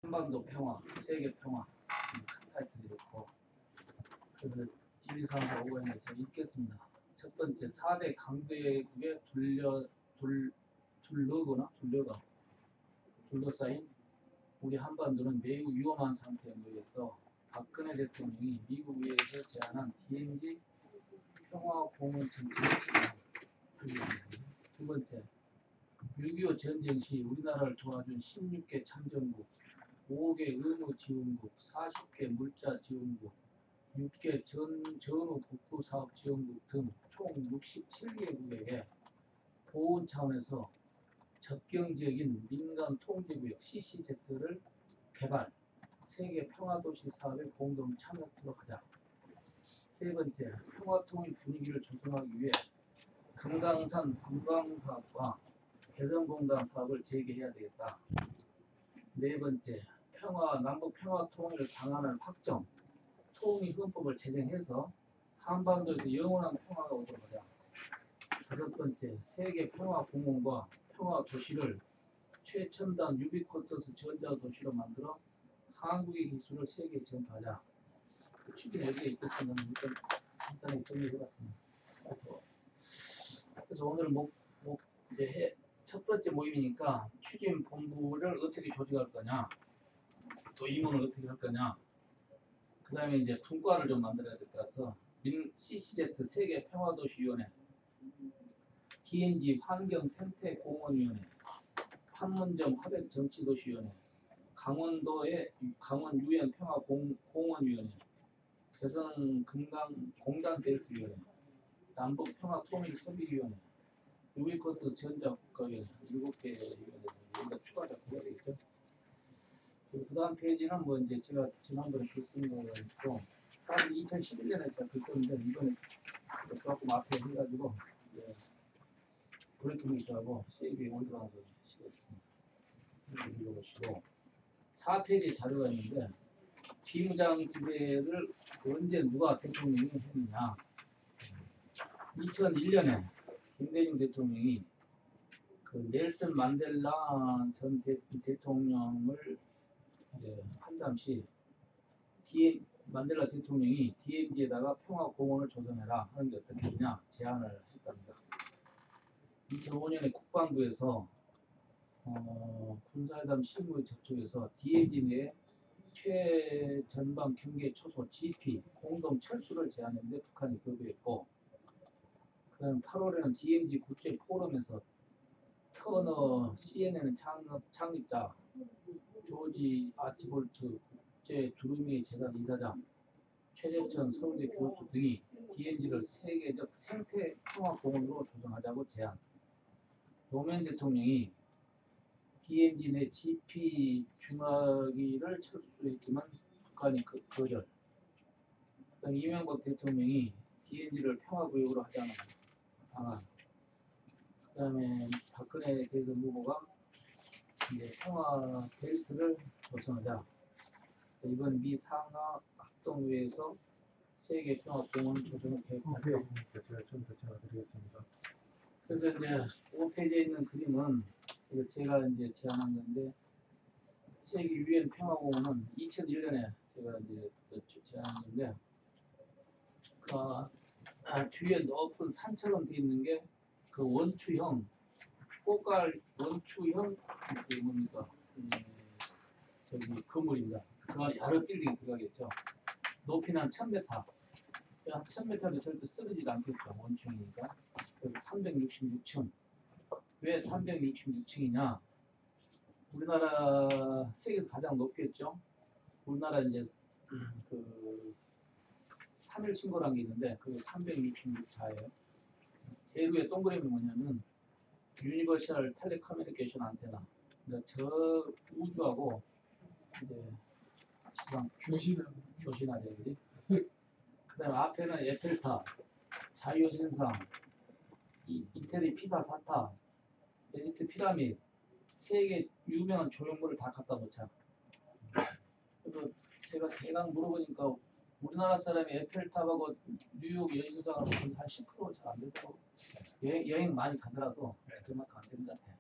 한반도 평화, 세계 평화 큰 타이틀이 좋고 그래서 1, 2, 3, 4, 5에 제가 읽겠습니다. 첫 번째 4대 강대국에 둘러싸인 우리 한반도는 매우 위험한 상태에 놓여서 박근혜 대통령이 미국에서 제안한 DMZ 평화공원 정책을 실행합니다. 두 번째 6.25 전쟁 시 우리나라를 도와준 16개 참전국, 5개 의무 지원국, 40개 물자 지원국, 6개 전후 복구 사업 지원국 등 총 67개국에게 보훈 차원에서 접경지역인 민간 통제구역 CCZ를 개발, 세계 평화도시 사업에 공동 참여하도록 하자. 세 번째, 평화통일 분위기를 조성하기 위해 금강산 관광사업과 개성공단 사업을 재개해야 되겠다. 네 번째, 남북 평화 통일 방안을 확정, 통일헌법을 제정해서 한반도에서 영원한 평화가 오도록 하자. 다섯 번째, 세계 평화공원과 평화도시를 최첨단 유비쿼터스 전자도시로 만들어 한국의 기술을 세계에 전파하자. 취지는 여기에 있겠지만 간단히 정리해봤습니다. 그래서 오늘 이제 첫 번째 모임이니까 추진 본부를 어떻게 조직할 거냐, 또 임원을 어떻게 할 거냐, 그 다음에 이제 분과를 좀 만들어야 될 것 같아서 CCZ 세계 평화도시위원회, DMZ 환경생태공원위원회, 판문점 화백정치도시위원회, 강원도의 강원 유엔 평화공원위원회, 개성 금강공단벨트위원회, 남북 평화통일협의위원회, 유비쿼터 전자국가위원회 7개 위원회 여기다 추가 작업해야 되겠죠. 그 다음 페이지는 뭐 이제 제가 지난번에 글 쓴 거가 있고, 사실 2011년에 제가 글 썼는데 이번에 조금 앞에 해가지고 브레이킹 뉴스하고 세이브에 올라가서 시켰습니다. 읽어보시고 4페이지 자료가 있는데 비무장 지배를 언제 누가 대통령이 했느냐. 2001년에 김대중 대통령이 그 넬슨 만델라 전 대통령을 이제 한담시 만델라 대통령이 DMZ에다가 평화공원을 조성해라 하는 게 어떻게 되냐 제안을 했답니다. 2005년에 국방부에서 군사회담 실무에 접촉해서 DMZ 내에 최전방 경계 초소 GP 공동 철수를 제안했는데 북한이 거부했고, 그 다음 8월에는 DMZ 국제 포럼에서 터너 CNN 창립자 조지 아치볼트 국제 두루미 재단 이사장 최재천 서울대 교수 등이 DMZ를 세계적 생태 평화공원으로 조성하자고 제안. 노무현 대통령이 DMZ 내 GP 중화기를 철수했지만 북한이 거절. 그다음 이명박 대통령이 DMZ를 평화구역으로 하자는 방안. 그다음에 박근혜 대선 후보가 이제 평화 벨트를 조성하자. 이번 미 상하 합동회에서 세계 평화공원 조성을 계획하고. 제가 좀 더 전화드리겠습니다. 그래서 이제 5페이지에 있는 그림은 이거 제가 이제 제안한 건데, 세계 유엔 평화공원은 2001년에 제가 이제 제안한 건데, 뒤에 높은 산처럼 돼 있는 게 그 원추형 꽃갈 원추형 그 뭡니까 저기 건물입니다. 그 안에 여러 빌딩이 들어가겠죠. 높이는 한 1000m. 한 1000m도 절대 쓰러지지 않겠죠. 원층이니까. 그래서 366층. 왜 366층이냐? 우리나라 세계에서 가장 높겠죠. 우리나라 이제 그 3일 신고라는 게 있는데 그 366차예요. 제일 위에 동그라미 뭐냐면 유니버셜 텔레커뮤니케이션 안테나. 그러니까 저 우주하고 이제 지상 교신하죠, 그지? 그다음에 앞에는 에펠탑, 자유신상, 이태리 피사 사탑, 에집트 피라미드, 세계 유명한 조형물을 다 갖다 놓자. 그래서 제가 대강 물어보니까 우리나라 사람이 에펠탑하고 뉴욕 여신상하고 한 10% 잘 안 되더라고. 여행 많이 가더라도 그만큼 안 되는 것 같아.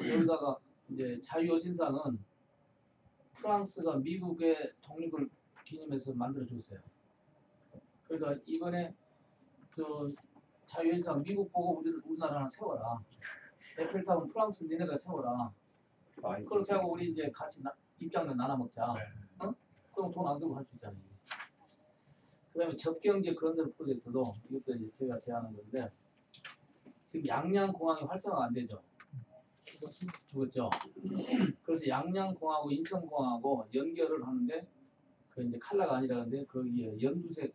여기다가 이제 자유여신상은 프랑스가 미국의 독립을 기념해서 만들어줬어요. 그러니까 이번에 그 자유연상 미국 보고 우리나라는 세워라. 에펠탑은 프랑스 니네가 세워라. 그렇게 하고 우리 이제 같이 입장료 나눠 먹자. 어? 그럼 돈 안 들고 할 수 있잖아요. 그다음에 접경지 건설 프로젝트도 이것도 이제 제가 제안한 건데 지금 양양공항이 활성화가 안 되죠. 죽었죠. 그래서 양양공항하고 인천공항하고 연결을 하는데 그 이제 칼라가 아니라는데 거기에 연두색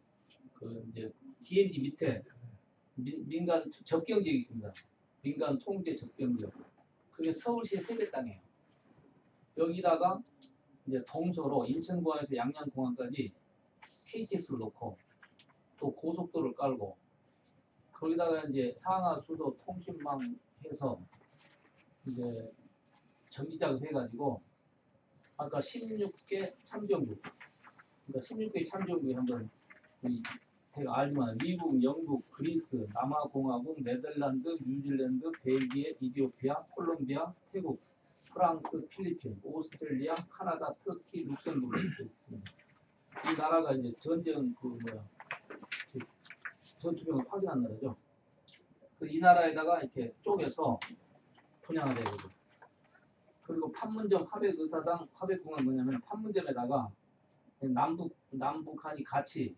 그 이제 DMZ 밑에 민간 접경지역이 있습니다. 민간 통제 접경지역. 그게 서울시의 세개 땅이에요. 여기다가 이제 동서로 인천공항에서 양양공항까지 KTX를 놓고 또 고속도로를 깔고 거기다가 이제 상하 수도 통신망 해서 이제 전기작업 해가지고 아까 16개 참전국 그러니까 16개 참전국이 한번 제가 알지만 미국, 영국, 그리스, 남아공화국, 네덜란드, 뉴질랜드, 벨기에, 이디오피아, 콜롬비아, 태국, 프랑스, 필리핀, 오스트레일리아, 카나다, 터키, 룩셈부르크 있습니다. 이 나라가 이제 전쟁 전투병을 파견한 나라죠. 이 나라에다가 이렇게 쪼개서 분양하자 이거죠. 그리고 판문점 화백의사당 화백궁은 뭐냐면 판문점에다가 남북한이 같이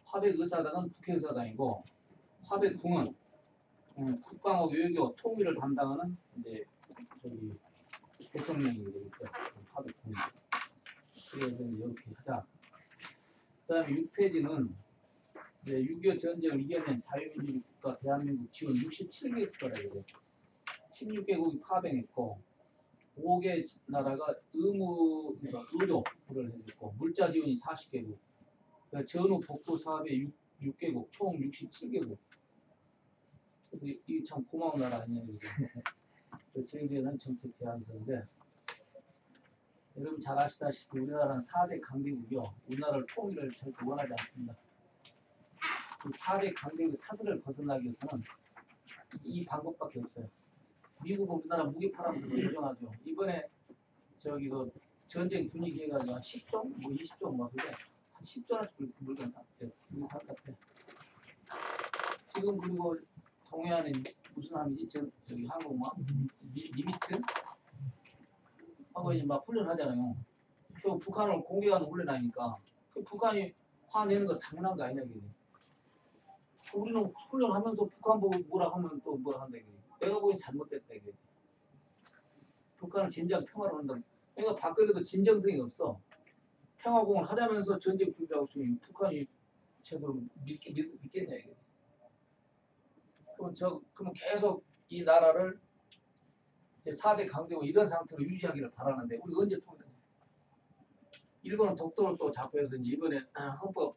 화백의사당은 북해의사당이고 화백궁은 국방하고 외교 통일을 담당하는 이제 저기 대통령이 되겠죠. 화백궁. 그래서 이렇게 하자. 그다음에 6페이지는 이제 6.25 전쟁을 이겨낸 자유민주주의 국가 대한민국 지원 67개 국가라 이래요. 16개국이 파병했고 5개 나라가 그러니까 의료를 해줬고 물자 지원이 40개국 그러니까 전후 복구 사업에 6개국 총 67개국 그래서 이게 참 고마운 나라 아니냐 이게 제기되는 정책 제안서인데 여러분 잘 아시다시피 우리나라는 4대 강대국이요 우리나라를 통일을 절대 원하지 않습니다. 그 4대 강대국의 사슬을 벗어나기 위해서는 이 방법밖에 없어요. 미국은 우리나라 무기 팔아먹는 인정하죠. 이번에 저기 그 전쟁 분위기 해가지고 한 10조, 뭐 20조 막 그래 한 10조라도 물건 샀대. 우리 산 같아. 지금 그리고 동해안에 무슨 함이지? 저기 항공모함 리미트 하고 이제 막 훈련하잖아요. 그 북한을 공격하는 훈련하니까 그 북한이 화내는 거 당연한 거 아니냐 이게. 우리는 훈련하면서 북한 보고 뭐라 하면 또 뭐 한다 이게. 내가 보기엔 잘못됐다 이게. 북한은 진정 평화를 한다. 그러니까 박근혜도 진정성이 없어. 평화공을 하자면서 전쟁 준비하고 있으면 북한이 제대로 믿겠냐 이게. 그러면 계속 이 나라를 이제 4대 강대국 이런 상태로 유지하기를 바라는데 우리 언제 통일해? 일본은 독도를 또 잡고 해서 이제 이번에 헌법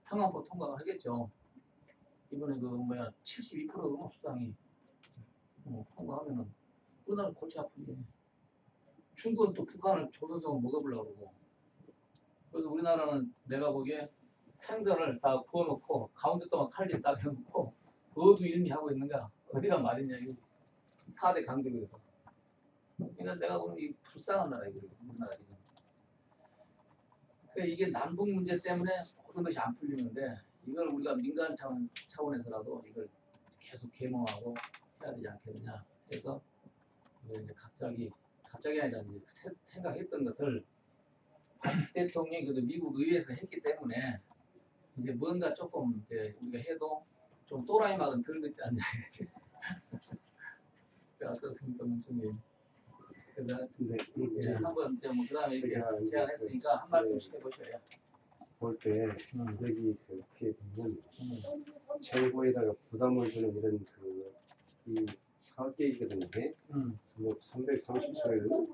평화법 통과하겠죠. 이번에 그 뭐야 72%가 수상이 통과하면은 우리나라 골치 아프지. 중국은 또 북한을 조선성을 먹어보려고 그러고. 그래서 우리나라는 내가 보기에 생선을 다 구워놓고 가운데 동안 칼질 딱 해놓고 어두 일미 하고 있는가 어디가 말이냐 이 4대 강대국에서. 그러니까 내가 보는 이 불쌍한 나라 이거 우리나라 지금. 그러니까 이게 남북 문제 때문에 모든 것이 안 풀리는데 이걸 우리가 민간 차원에서라도 이걸 계속 계몽하고 해야 되지 않겠느냐 해서 이제 갑자기 아니라 이제 생각했던 것을 박 대통령이 그래도 미국 의회에서 했기 때문에 이제 뭔가 조금 이제 우리가 해도 좀 또라이 맛은 덜 듣지 않냐 이거지. 어떻습니까, 문총리? 그래서 네, 한번 이제 뭐 그다음에 이렇게 제안했으니까 한 말씀씩 해보셔요. 볼 때 여기 그 뒤에 보면 정부에다가 부담을 주는 이런 이 사업 계획이거든요. 뭐 330조,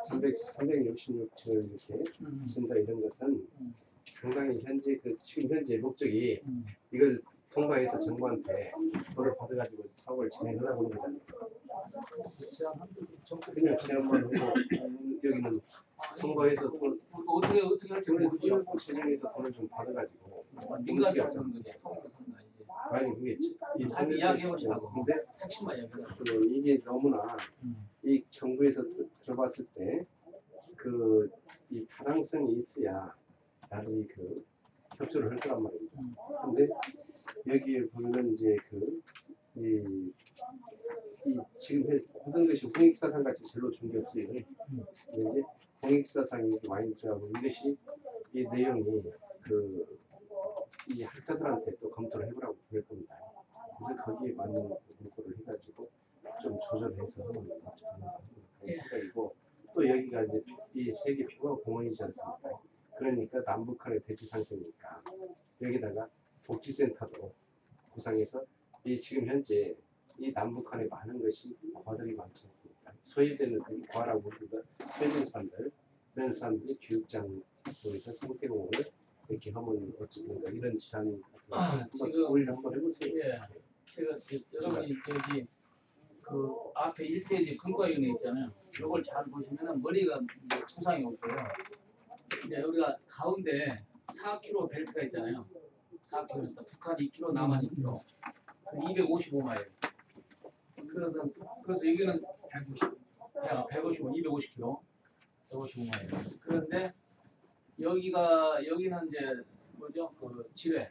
366조 이렇게 준다 이런 것은 상당히 지금 현재 목적이 이걸 통과해서 정부한테 돈을 받아가지고 사업을 진행하려고 하는 거잖아요. 그냥 제안만 하고 여기는 통과해서 돈 어떻게 할지 모르죠. 재정에서 돈을 좀 받아가지고 민간 잡는 거지. 아니 그게 자기 이야기해 보시라고. 근데 핵심만 이야기해. 이게 너무나 이 정부에서 들어봤을 때 이 타당성이 있어야 나중에 그 협조를 할 거란 말입니다. 근데 여기에 보면은 이제 이 지금 모든 것이 공익사상 같이 절로 중요없어요. 근데 이제 공익사상이 이렇게 많이 들어가고 이것이 이 내용이 이 학자들한테 또 검토를 해보라고 그럴 겁니다. 그래서 거기에 맞는 문구를 해가지고 좀 조절해서 하는 생각이고, 또 여기가 이제 이 세계 평화 공원이지 않습니까? 그러니까 남북한의 대치 상태니까 여기다가 복지센터도 구상해서 이 지금 현재 이 남북한에 많은 것이 과들이 많지 않습니까? 소외되는 과라고 우리가 소외된 사람들, 그런 사람들이 교육장에서 생태공원을 이렇게 하면 어찌된가 이런 제안 지금 우리 한번 해보세요. 예, 제가 여러분이 저기 그 앞에 1페이지 분과위원회 있잖아요. 이걸 잘 보시면은 머리가 이제 구상이 없어요. 이제 우리가 가운데 4km 벨트가 있잖아요. 4km, 북한 2km, 남한 2km, 255마일. 그래서 여기는 155, 250km, 155마일. 그런데 여기는 이제 뭐죠? 그 지뢰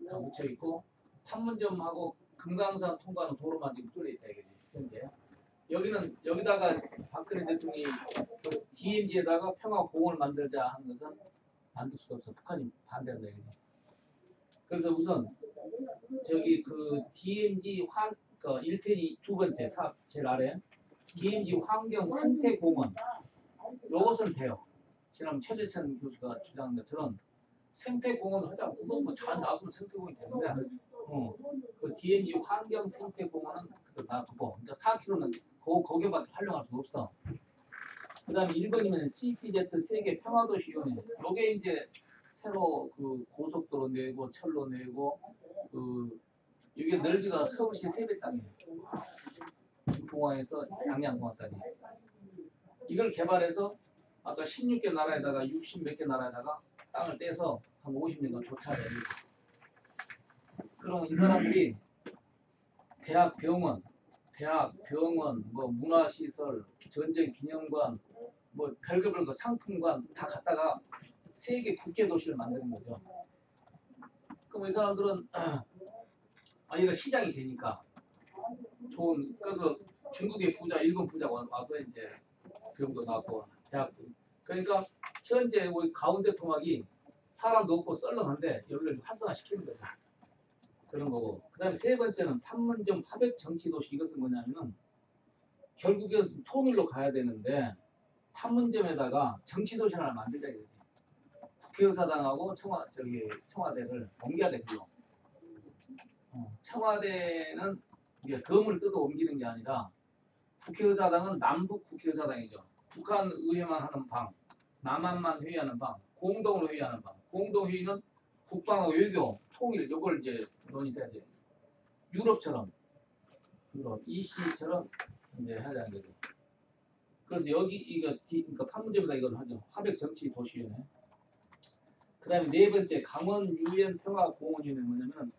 다 묻혀 있고 판문점하고 금강산 통과하는 도로만 지금 뚫려 있다 이거지. 현재 여기다가 박근혜 대통령이 그 DMZ에다가 평화공원을 만들자 하는 것은 만들 수가 없어. 북한이 반대한다 이거지. 그래서 우선 저기 그 DMZ 그 1페이지 두 번째 제일 아래 DMZ 환경 생태공원 요것은 돼요. 지난 최재천 교수가 주장한 것처럼 생태공원 하자. 그거 잘 놔두면 생태공원이 되는데 그 DMZ 환경 생태공원은 놔두고 그러니까 4km는 거기밖에 활용할 수가 없어. 그 다음에 1번이면 CCZ 세계 평화도시위원회. 요게 이제 새로 그 고속도로 내고 철로 내고 이게 넓이가 서울시 3배 땅이에요. 공항에서 양양공항까지. 이걸 개발해서 아까 16개 나라에다가 60 몇 개 나라에다가 땅을 떼서 한 50년간 조차를 해요. 그럼 이 사람들이 대학 병원, 뭐 문화시설, 전쟁 기념관, 뭐 별의별 거 상품관 다 갖다가 세계 국제 도시를 만드는 거죠. 그럼 이 사람들은 얘가 시장이 되니까 그래서 중국의 부자, 일본 부자가 와서 이제 병도 나왔고 대학도. 그러니까 현재 우리 가운데 토막이 사람도 없고 썰렁한데 여기를 활성화 시키는 거죠. 그런 거고. 그 다음에 세 번째는 판문점 화백 정치도시. 이것은 뭐냐면은 결국엔 통일로 가야 되는데 판문점에다가 정치도시 하나 만들자 이거지. 국회의사당하고 청와대를 옮겨야 돼. 그거. 청와대는 이게 건물을 뜯어 옮기는 게 아니라 국회의사당은 남북 국회의사당이죠. 북한 의회만 하는 방, 남한만 회의하는 방, 공동으로 회의하는 방. 공동회의는 국방하고 외교, 통일 요걸 이제 논의돼야지. 유럽 EC처럼 이제 하자는 거죠. 그래서 그러니까 판문점에다 이걸 하죠. 화백 정치 도시위원회. 그다음에 네 번째 강원 유엔 평화공원위원회 뭐냐면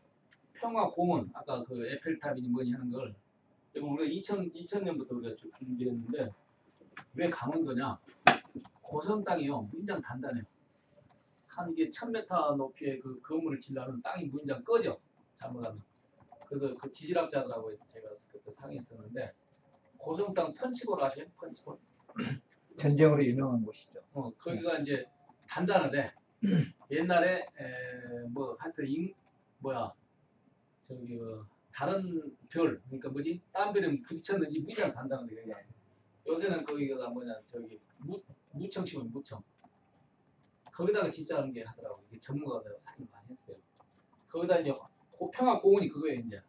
평화공원 아까 그 에펠탑이니 뭐니 하는 걸 이거 우리가 2000년부터 우리가 쭉 준비했는데 왜 강원도냐? 고성 땅이요. 무인장 단단해요. 한 이게 1000m 높이의 그 건물을 지려면 땅이 무인장 꺼져. 잘못하면. 그래서 그 지질학자들하고 제가 그때 상의했었는데 고성 땅 펀치볼 아세요? 펀치볼. 전쟁으로 유명한 곳이죠. 거기가 이제 단단하대. 옛날에 뭐 하여튼 다른 별 그러니까 뭐지? 딴 별에 부딪혔는지 무지장 단단한데 그게. 요새는 거기가 뭐냐 무청 치면 무청. 거기다가 진짜 하는 게 하더라고. 이게 전문가가 상의 많이 했어요. 거기다 이제 평화공원이 그거예요 이제.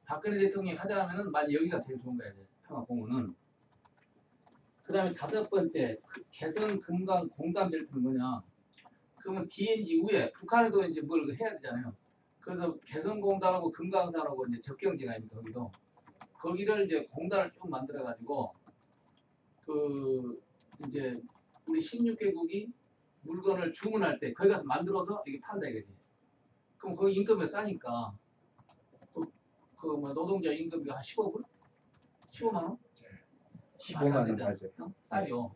박근혜 대통령이 하자면은 만약 여기가 제일 좋은 거야 이제 평화공원은. 그 다음에 다섯 번째 개성 금강 공단 벨트는 뭐냐? 그러면 DMZ 이후에 북한에도 이제 뭘 해야 되잖아요. 그래서 개성공단하고 금강산하고 이제 접경지가 있는 거기도 거기를 이제 공단을 쭉 만들어 가지고 이제 우리 16개국이 물건을 주문할 때 거기 가서 만들어서 이게 판다 이거지. 그럼 거기 임금이 싸니까 뭐 노동자 임금비가 한 15불? 15만 원? 15만 원 맞아요. 싸요.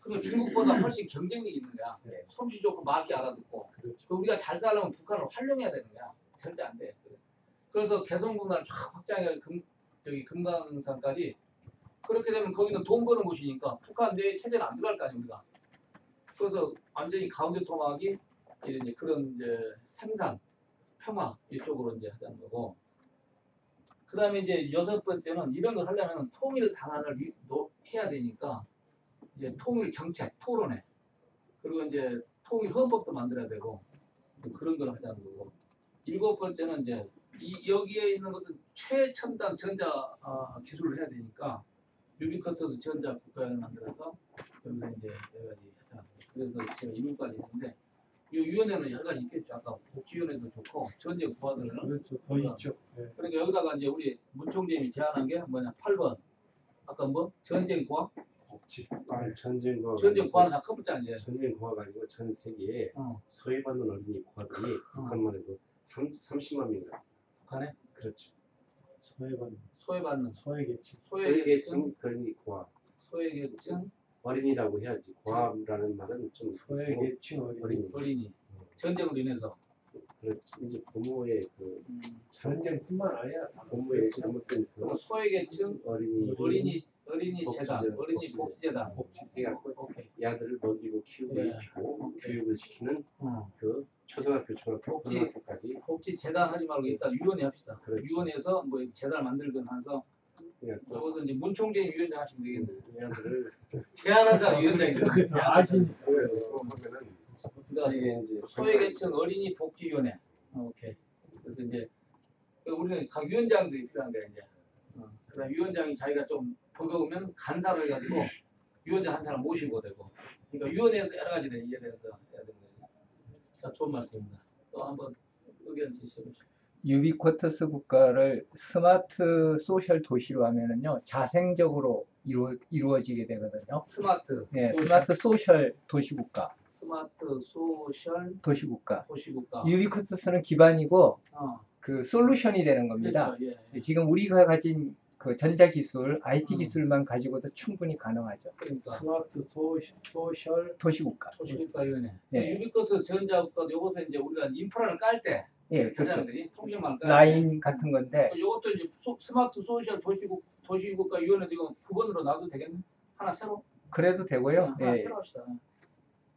그러니까 중국보다 훨씬 경쟁력이 있는 거야. 네. 솜씨 좋고 말기 알아듣고. 그렇죠. 그 우리가 잘 살려면 북한을 활용해야 되는 거야. 절대 안 돼. 그래서 개성공단을 쫙 확장해 저기 금강산까지. 그렇게 되면 거기는 돈 버는 곳이니까 북한 내 체제는 안 들어갈 거 아니야 우리가. 그래서 완전히 가운데 토막이 이제 그런 이제 생산, 평화 이쪽으로 이제 하자는 거고. 그 다음에 이제 여섯 번째는 이런 걸 하려면 통일 방안을 해야 되니까 이제 통일 정책, 토론회. 그리고 이제 통일 헌법도 만들어야 되고 그런 걸 하자는 거고. 일곱 번째는 이제 여기에 있는 것은 최첨단 전자 기술을 해야 되니까 유비쿼터스 전자 국가를 만들어서 여기서 이제 여러 가지 하자. 그래서 제가 1호까지 했는데 이 위원회는 여러 가지 있겠죠. 아까 복지위원회도 좋고 전쟁 부하들은 그렇죠. 더 있죠. 네. 그러니까 여기다가 이제 우리 문총재님이 제안한 게 뭐냐 8번 아까 뭐 전쟁 부하 복지. 전쟁과 전쟁 부하는 다 커붙잖아 이제. 전쟁 고아가 아니고 전 세계에 어, 소외받는 어린이 고아들이 북한만 해도 30만 명이다. 북한에 그렇죠. 소외받는 소외계층. 소외계층 어린이 고아. 소외계층 어린이라고 해야지. 고아라는 말은 좀 소외계층 어린이. 어린이 전쟁으로 인해서 그렇지. 이제 부모의 그 전쟁뿐만 아니라 부모의 잘못된 그 그럼 소외계층 어린이 재단 어린이 복지재단 해갖고 오케이 이 아들을 먹이고 키우고 예. 입히고 오케이. 교육을 시키는 어. 그 초등학교, 중학교, 복지. 고등학교까지 복지재단 하지 말고 일단 위원회 합시다. 그렇죠. 위원회에서 뭐 재단 만들건 해서 그냥 여기서 이제 문총재 위원장 하시면 되겠네. 이 아들을 제안한 사람 위원장이죠. 아시니까. 보면은 그러니까 이게 이제 소외계층 어린이 복지위원회. 오케이. 그래서 이제 우리는 각 위원장들이 필요한 거야 이제. 그다음 위원장이 자기가 좀 버거우면 간사로 해가지고 위원장 한 사람 모시고 되고. 그러니까 위원회에서 여러 가지를 이해해서 해야 되는 거죠. 자, 좋은 말씀입니다. 또 한번 의견 제시해 보시죠. 유비쿼터스 국가를 스마트 소셜 도시로 하면은요 자생적으로 이루어지게 되거든요. 스마트. 네, 스마트 소셜 도시국가, 스마트 소셜 도시국가. 도시국가. 유비쿼터스는 기반이고 어, 그 솔루션이 되는 겁니다. 그렇죠. 예. 지금 우리가 가진 그 전자기술, IT 음. 기술만 가지고도 충분히 가능하죠. 그러니까 스마트 소셜 도시국가. 도시국가위원회. 예. 유비쿼터 전자국가 요것은 이제 우리가 인프라를 깔 때 예, 그렇죠. 사장들이 통신망 깔 때. 라인 같은 건데 요것도 이제 스마트 소셜 도시국가위원회 지금 9번으로 놔도 되겠네? 하나 새로? 그래도 되고요. 하나 예. 새로 합시다.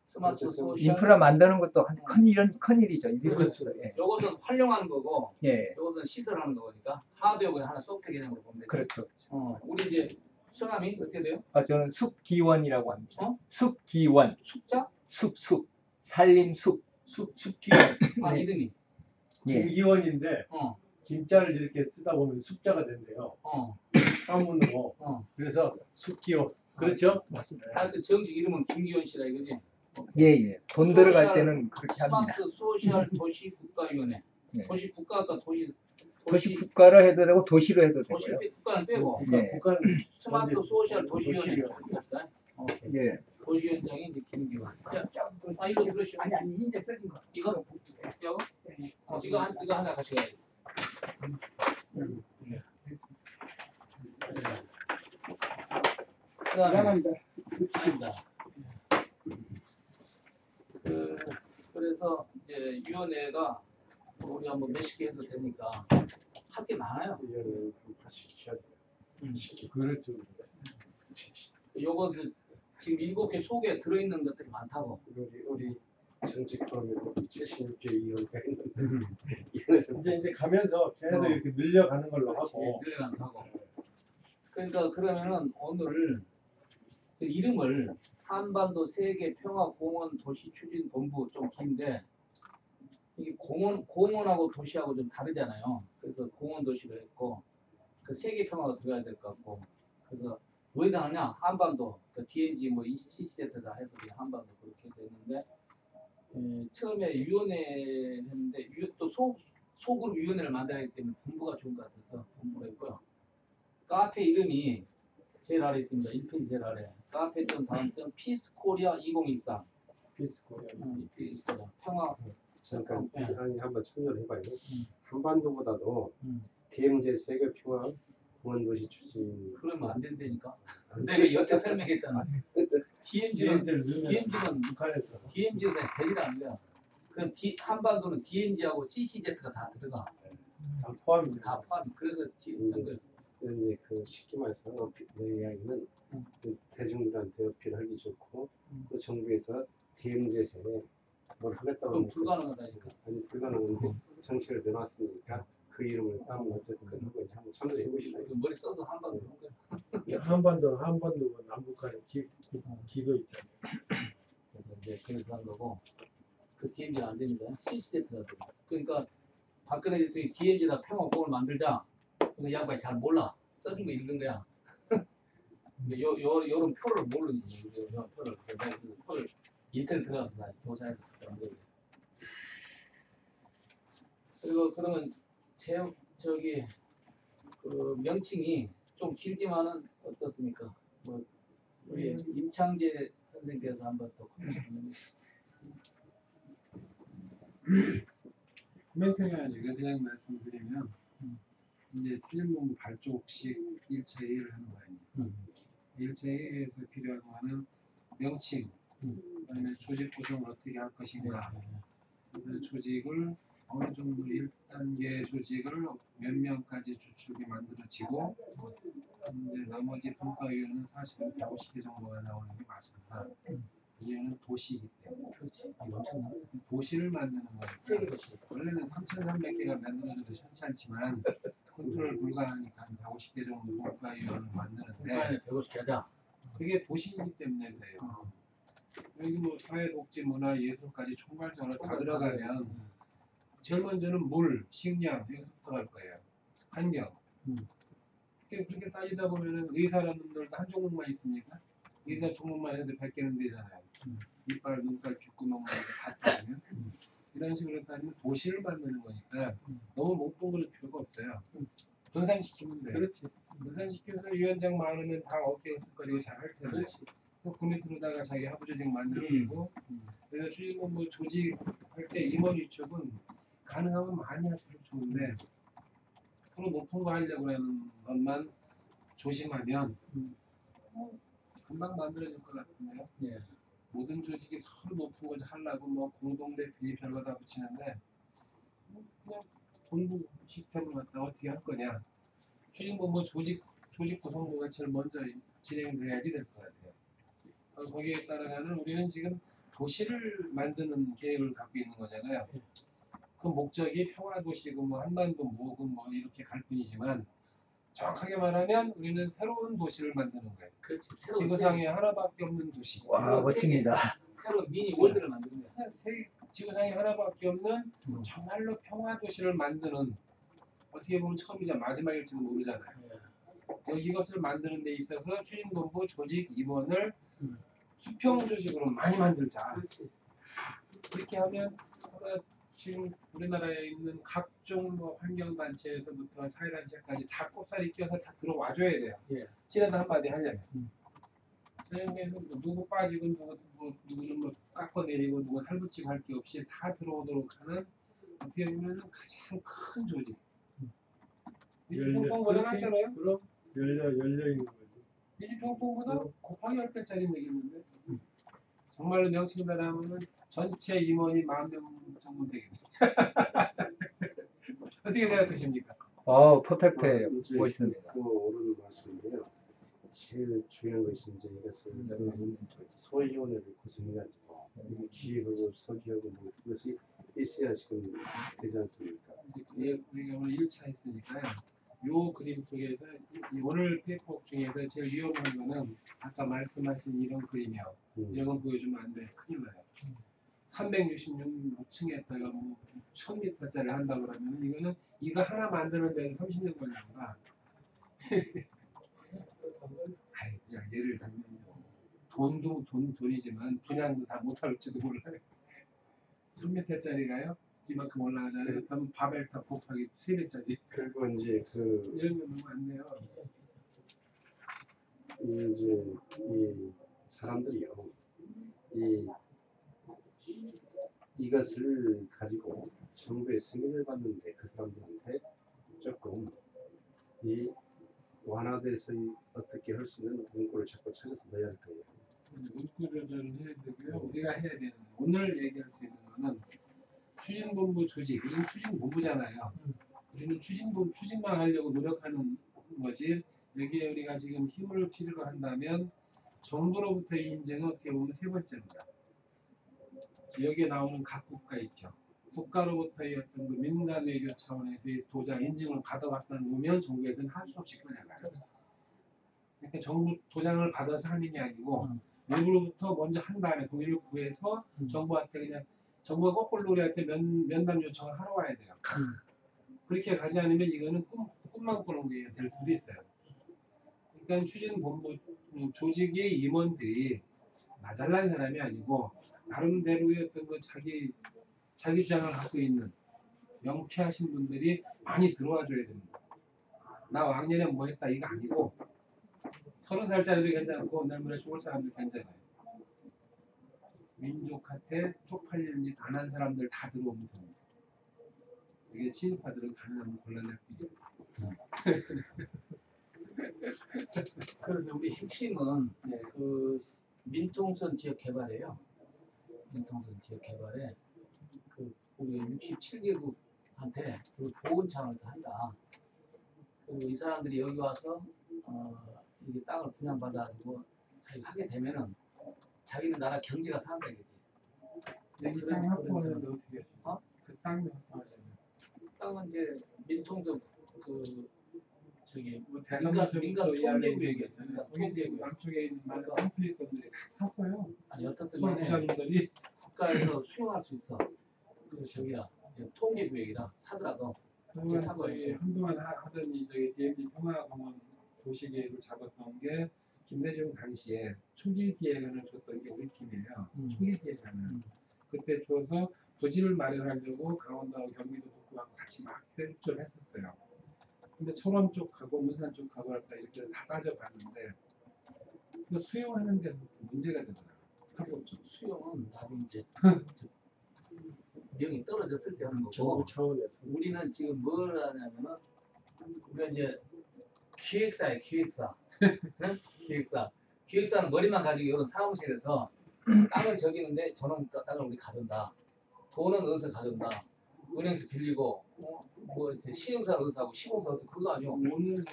스마트 소셜. 인프라 만드는 것도 큰 일이죠. 유비쿼터스. 예. 요것은 활용하는 거고, 예, 요것은 시설하는 거니까 하드웨어 하나 소프트 개념으로 보면 되죠. 그렇죠. 우리 이제 성함이 어떻게 돼요? 저는 숲기원이라고 합니다. 어? 숲기원, 숙자? 숲, 살림숲. 숲기원. 네. 이름이. 예. 김기원인데 어, 김자를 이렇게 쓰다 보면 숫자가 된대요. 어, 한문으로. 그래서 숲기원. 그렇죠? 하여튼 정식 이름은 김기현 씨라 이거지. 예. 돈 들어갈 소셜- 때는 그렇게 합니다. 스마트 소셜 도시국가위원회. 네. 도시국가가 도시국가로 해도 되고 도시로 해도 도시 되고요. 국가는 빼고 네. 국가는 스마트 소셜 도시위원회. 도시위원회. 오케이. 예. 도시위원장이 이제 김기환. 이거 들으시오. 아니 이제 써진 거. 이거? 이거? 이거 하나 같이 가야지. 그다음에 이상합니다. 아닙니다. 그래서 이제 위원회가 우리 한번 몇십 개 해도 되니까 할 게 많아요. 이제는 시켜야 돼요. 그렇죠. 요거 지금 7개 속에 들어있는 것들이 많다고. 우리 전직 포럼에도 76개 위원회가 있는데 이거는 이제 가면서 계속 이렇게 늘려가는 걸로 하고. 늘려간다고. 그러니까 그러면은 오늘 그 이름을 한반도 세계 평화 공원 도시 추진 본부 좀 긴데 이게 공원하고 도시하고 좀 다르잖아요. 그래서 공원 도시로 했고 그 세계 평화가 들어가야 될 것 같고 그래서 왜다 하냐 한반도 그 DNG 뭐 ECCZ 다 해서 그냥 한반도 그렇게 해서 했는데 처음에 위원회 했는데 또 소그룹 위원회를 만들어야 하기 때문에 본부가 좋은 것 같아서 본부가 있고요. 카페 이름이 제일 아래 있습니다. 1페이지 제일 아래. 카페 점 다음 점 피스코리아 2014. 피스코리아. 있어요. 평화. 잠깐 네. 아니 한번 참여를 해봐요. 음. 한반도보다도 음. DMZ 세계 평화 공원도시 추진 그러면 안 된다니까. 내가 여태 설명했잖아. DMZ는 DMZ를 넣으면 DMZ는 북한에서 DMZ는 되질 않는 거야. 그럼 한반도는 DMZ하고 CCZ가 다 들어가. 다 포함이 다 포함. 그래서 이제 그 쉽게 말해서 내 이야기는 그 대중들한테 어필하기 좋고 또 정부에서 DMZ에 뭘 하겠다고 그건 불가능하다니까. 아니 불가능한데 정책을 내놨으니까 그 이름을 따면 어쨌든 하고 이제 한번 참조해 보시라고. 머리 써서 한번 들어온 거야. 한반도가 남북한의 기도 있잖아요. 그래서 한 거고 그 DMZ가 안 됩니다. CCZ가 돼. 그러니까 박근혜 대통령이 DMZ다 평화공을 만들자. 그 양반이 잘 몰라. 써준 거 읽은 거야. 요런 표를 모르지. 요 표를. 내가 그 표를 인터넷 들어가서 다 조사해서 그런 거예요. 그리고 그러면 저기 그 명칭이 좀 길지만은 어떻습니까? 뭐 우리 임창재 선생께서 한번 또 코멘트가 아니고 그냥 말씀드리면 이제 추진본부 발족식 일체 회의를 하는 거예요. 일체 회의에서 필요한 거는 명칭, 그다음에 조직 구성을 어떻게 할 것인가, 그래서 조직을 어느 정도 1단계 조직을 몇 명까지 주축이 만들어지고 이제 나머지 평가위원은 사실은 150개 정도가 나오는 게 맞습니다. 이유는 도시이기 때문에. 그렇지. 엄청나. 도시를 만드는 거니까. 세계 도시. 원래는 3,300개가 만들어져도 현찮지만 컨트롤 불가하니까 150개 정도 평가위원을 만드는데 북한에 150개 하자. 그게 도시이기 때문에 그래요. 여기 뭐 사회복지, 문화, 예술까지 총괄적으로 다 들어가면 제일 먼저는 물, 식량 여기서부터 갈 거예요. 환경. 그렇게 따지다 보면은 의사라는 놈들도 한 종목만 있습니까? 의사 종목만 해도 100개는 되잖아요. 이빨, 눈깔, 귓구멍 다 따지면 이런 식으로 따지면 도시를 만드는 거니까 너무 몽뚱그릴 필요가 없어요. 분산시키면 돼요. 그렇지. 분산시켜서 위원장 많으면 다 어깨가 쓸거리고 잘 할 텐데 그렇지. 그 밑으로다가 자기 하부 조직 만들고 그래서 주인공 조직 할 때 임원 위촉은 가능하면 많이 할수록 좋은데 서로 높은 거 하려고 하는 것만 조심하면 금방 만들어질 것 같은데요. 예. 모든 조직이 서로 높은 거 하려고 뭐 공동대표 별거 다 붙이는데 그냥 본부 시스템을 갖다 어떻게 할 거냐. 주인공 조직 구성부가 제일 먼저 진행돼야지 될 것 같아요. 거기에 따라가는 우리는 지금 도시를 만드는 계획을 갖고 있는 거잖아요. 그 목적이 평화도시고 뭐 한반도 뭐고 뭐 이렇게 갈 뿐이지만 정확하게 말하면 우리는 새로운 도시를 만드는 거예요. 그렇지. 지구상에 하나밖에 없는 도시. 와, 멋집니다. 새로 미니 월드를 만드는 거야. 지구상에 하나밖에 없는 정말로 평화도시를 만드는 어떻게 보면 처음이자 마지막일지도 모르잖아요. 이것을 만드는 데 있어서 추진본부 조직 임원을 수평 조직으로 많이 만들자. 그렇지. 그렇게 하면 지금 우리나라에 있는 각종 뭐 환경단체에서부터 사회단체까지 다 꼽사리 끼워서 다 들어와줘야 돼요. 예. 지나다 한마디 하려면. 저녁에서 뭐 누구 빠지고 누구는 뭐 깎아내리고 누구 할붙이고 할 게 없이 다 들어오도록 하는 어떻게 보면 가장 큰 조직. 민주평통보다 낫잖아요? 그럼 열려 있는 거지. 민주평통보다 곱하기 10배짜리 되겠는데 정말로 명칭만 하면은 전체 임원이 10,000명 정도 되겠네. 어떻게 생각하십니까? 퍼펙트해요. 이제 멋있습니다. 그 옳은 말씀인데요. 제일 중요한 것이 이제 이것을 소위원회를 구성해가지고 이게 기획하고 서기하고 뭐 그것이 있어야 지금 되지 않습니까? 우리가 오늘 1차 했으니까요. 요 그림 속에서 오늘 페이퍼 중에서 제일 위험한 거는 아까 말씀하신 이런 그림이요. 이런 건 보여주면 안 돼. 큰일 나요. 366층에다가 뭐 1000m짜리 한다고 그러면 이거는 이거 하나 만드는 데는 30년 걸린다. 아이 그냥 예를 들면 돈이지만 분양도 다 못할지도 몰라요. 1000m짜리가요? 이만큼 올라가잖아요. 그럼 바벨탑 곱하기 3배짜리. 그리고 이제 이런 거 너무 안 돼요. 이제 이 사람들이요. 이것을 가지고 정부의 승인을 받는데 그 사람들한테 조금 이 완화돼서 어떻게 할 수 있는 문구를 자꾸 찾아서 넣어야 할 거예요. 문구 조절을 해야 되고요. 우리가 해야 되는 오늘 얘기할 수 있는 거는 추진본부 조직, 우리는 추진본부잖아요. 우리는 추진만 하려고 노력하는 거지. 여기에 우리가 지금 힘을 필요로 한다면 정부로부터의 인증은 어떻게 보면 세 번째입니다. 여기에 나오는 각 국가 있죠. 국가로부터의 어떤 그 민간 외교 차원에서의 도장 인증을 받아왔다는 놈면 정부에서는 할 수 없이 끌려가요. 그러니까 정부 도장을 받아서 하는 게 아니고 외부로부터 먼저 한 다음에 동의를 구해서 정부한테 그냥 정부가 거꾸로 우리한테 면담 요청을 하러 와야 돼요. 그렇게 가지 않으면 이거는 꿈만 꾸는 게 될 수도 있어요. 그러니까 추진본부 조직의 임원들이 나 잘난 사람이 아니고 나름대로의 어떤 그 자기 주장을 갖고 있는 명쾌하신 분들이 많이 들어와 줘야 됩니다. 나 왕년에 뭐 했다 이거 아니고 30살짜리도 괜찮고 내일모레 죽을 사람도 괜찮아요. 민족한테 쪽팔리는 짓 안 한 사람들 다 들어오면 됩니다. 이게 친일파들은 가능하면 곤란할 뿐이에요. 그래서 우리 핵심은 네. 그 민통선 지역 개발이에요. 민통선 지역 개발에 그 우리 67개국한테 그 보훈 차원에서 한다. 그리고 이 사람들이 여기 와서 이게 땅을 분양받아가지고 자기가 하게 되면은 자기는 나라 경제가 산다 이거지. 이 땅 확보하는데 어떻게 하시나요? 어? 그 땅을 확보하려면 땅은 이제 민통선 그 저기 뭐 민간 대선부터 통제구역이었잖아요. 거기 지금 남쪽에 있는 많은 홈페이지들이 다 샀어요. 아니 어떻든 간에 소부장님들이 국가에서 수용할 수 있어. 그 저기라 통제구역이라 사더라도 그동안 사고였죠. 저희 한동안 하던 이 저기 DMZ 평화공원 도시계획을 잡았던 게 김대중 당시에 초기 기획안을 줬던 게 우리 팀이에요. 초기 기획안을 그때 주어서 부지를 마련하려고 강원도하고 경기도 북부하고 같이 막 협조를 했었어요. 근데 철원 쪽하고 문산 쪽하고 할까 이렇게 다 따져봤는데 그 수용하는 데서 문제가 되더라고요. 합법적 수용은 나중에 이제 명이 떨어졌을 때 하는 거고 정부 차원에서 우리는 지금 뭘 하냐면은 우리가 이제 기획사예요. 기획사. 응? 기획사는 머리만 가지고 이런 사무실에서 땅을 적이는데 저놈 땅을 우리 가져온다. 돈은 어디서 가져온다. 은행에서 빌리고 뭐 이제 시행사를 어디서 하고 시공사 어디서 그거 아니고 오늘은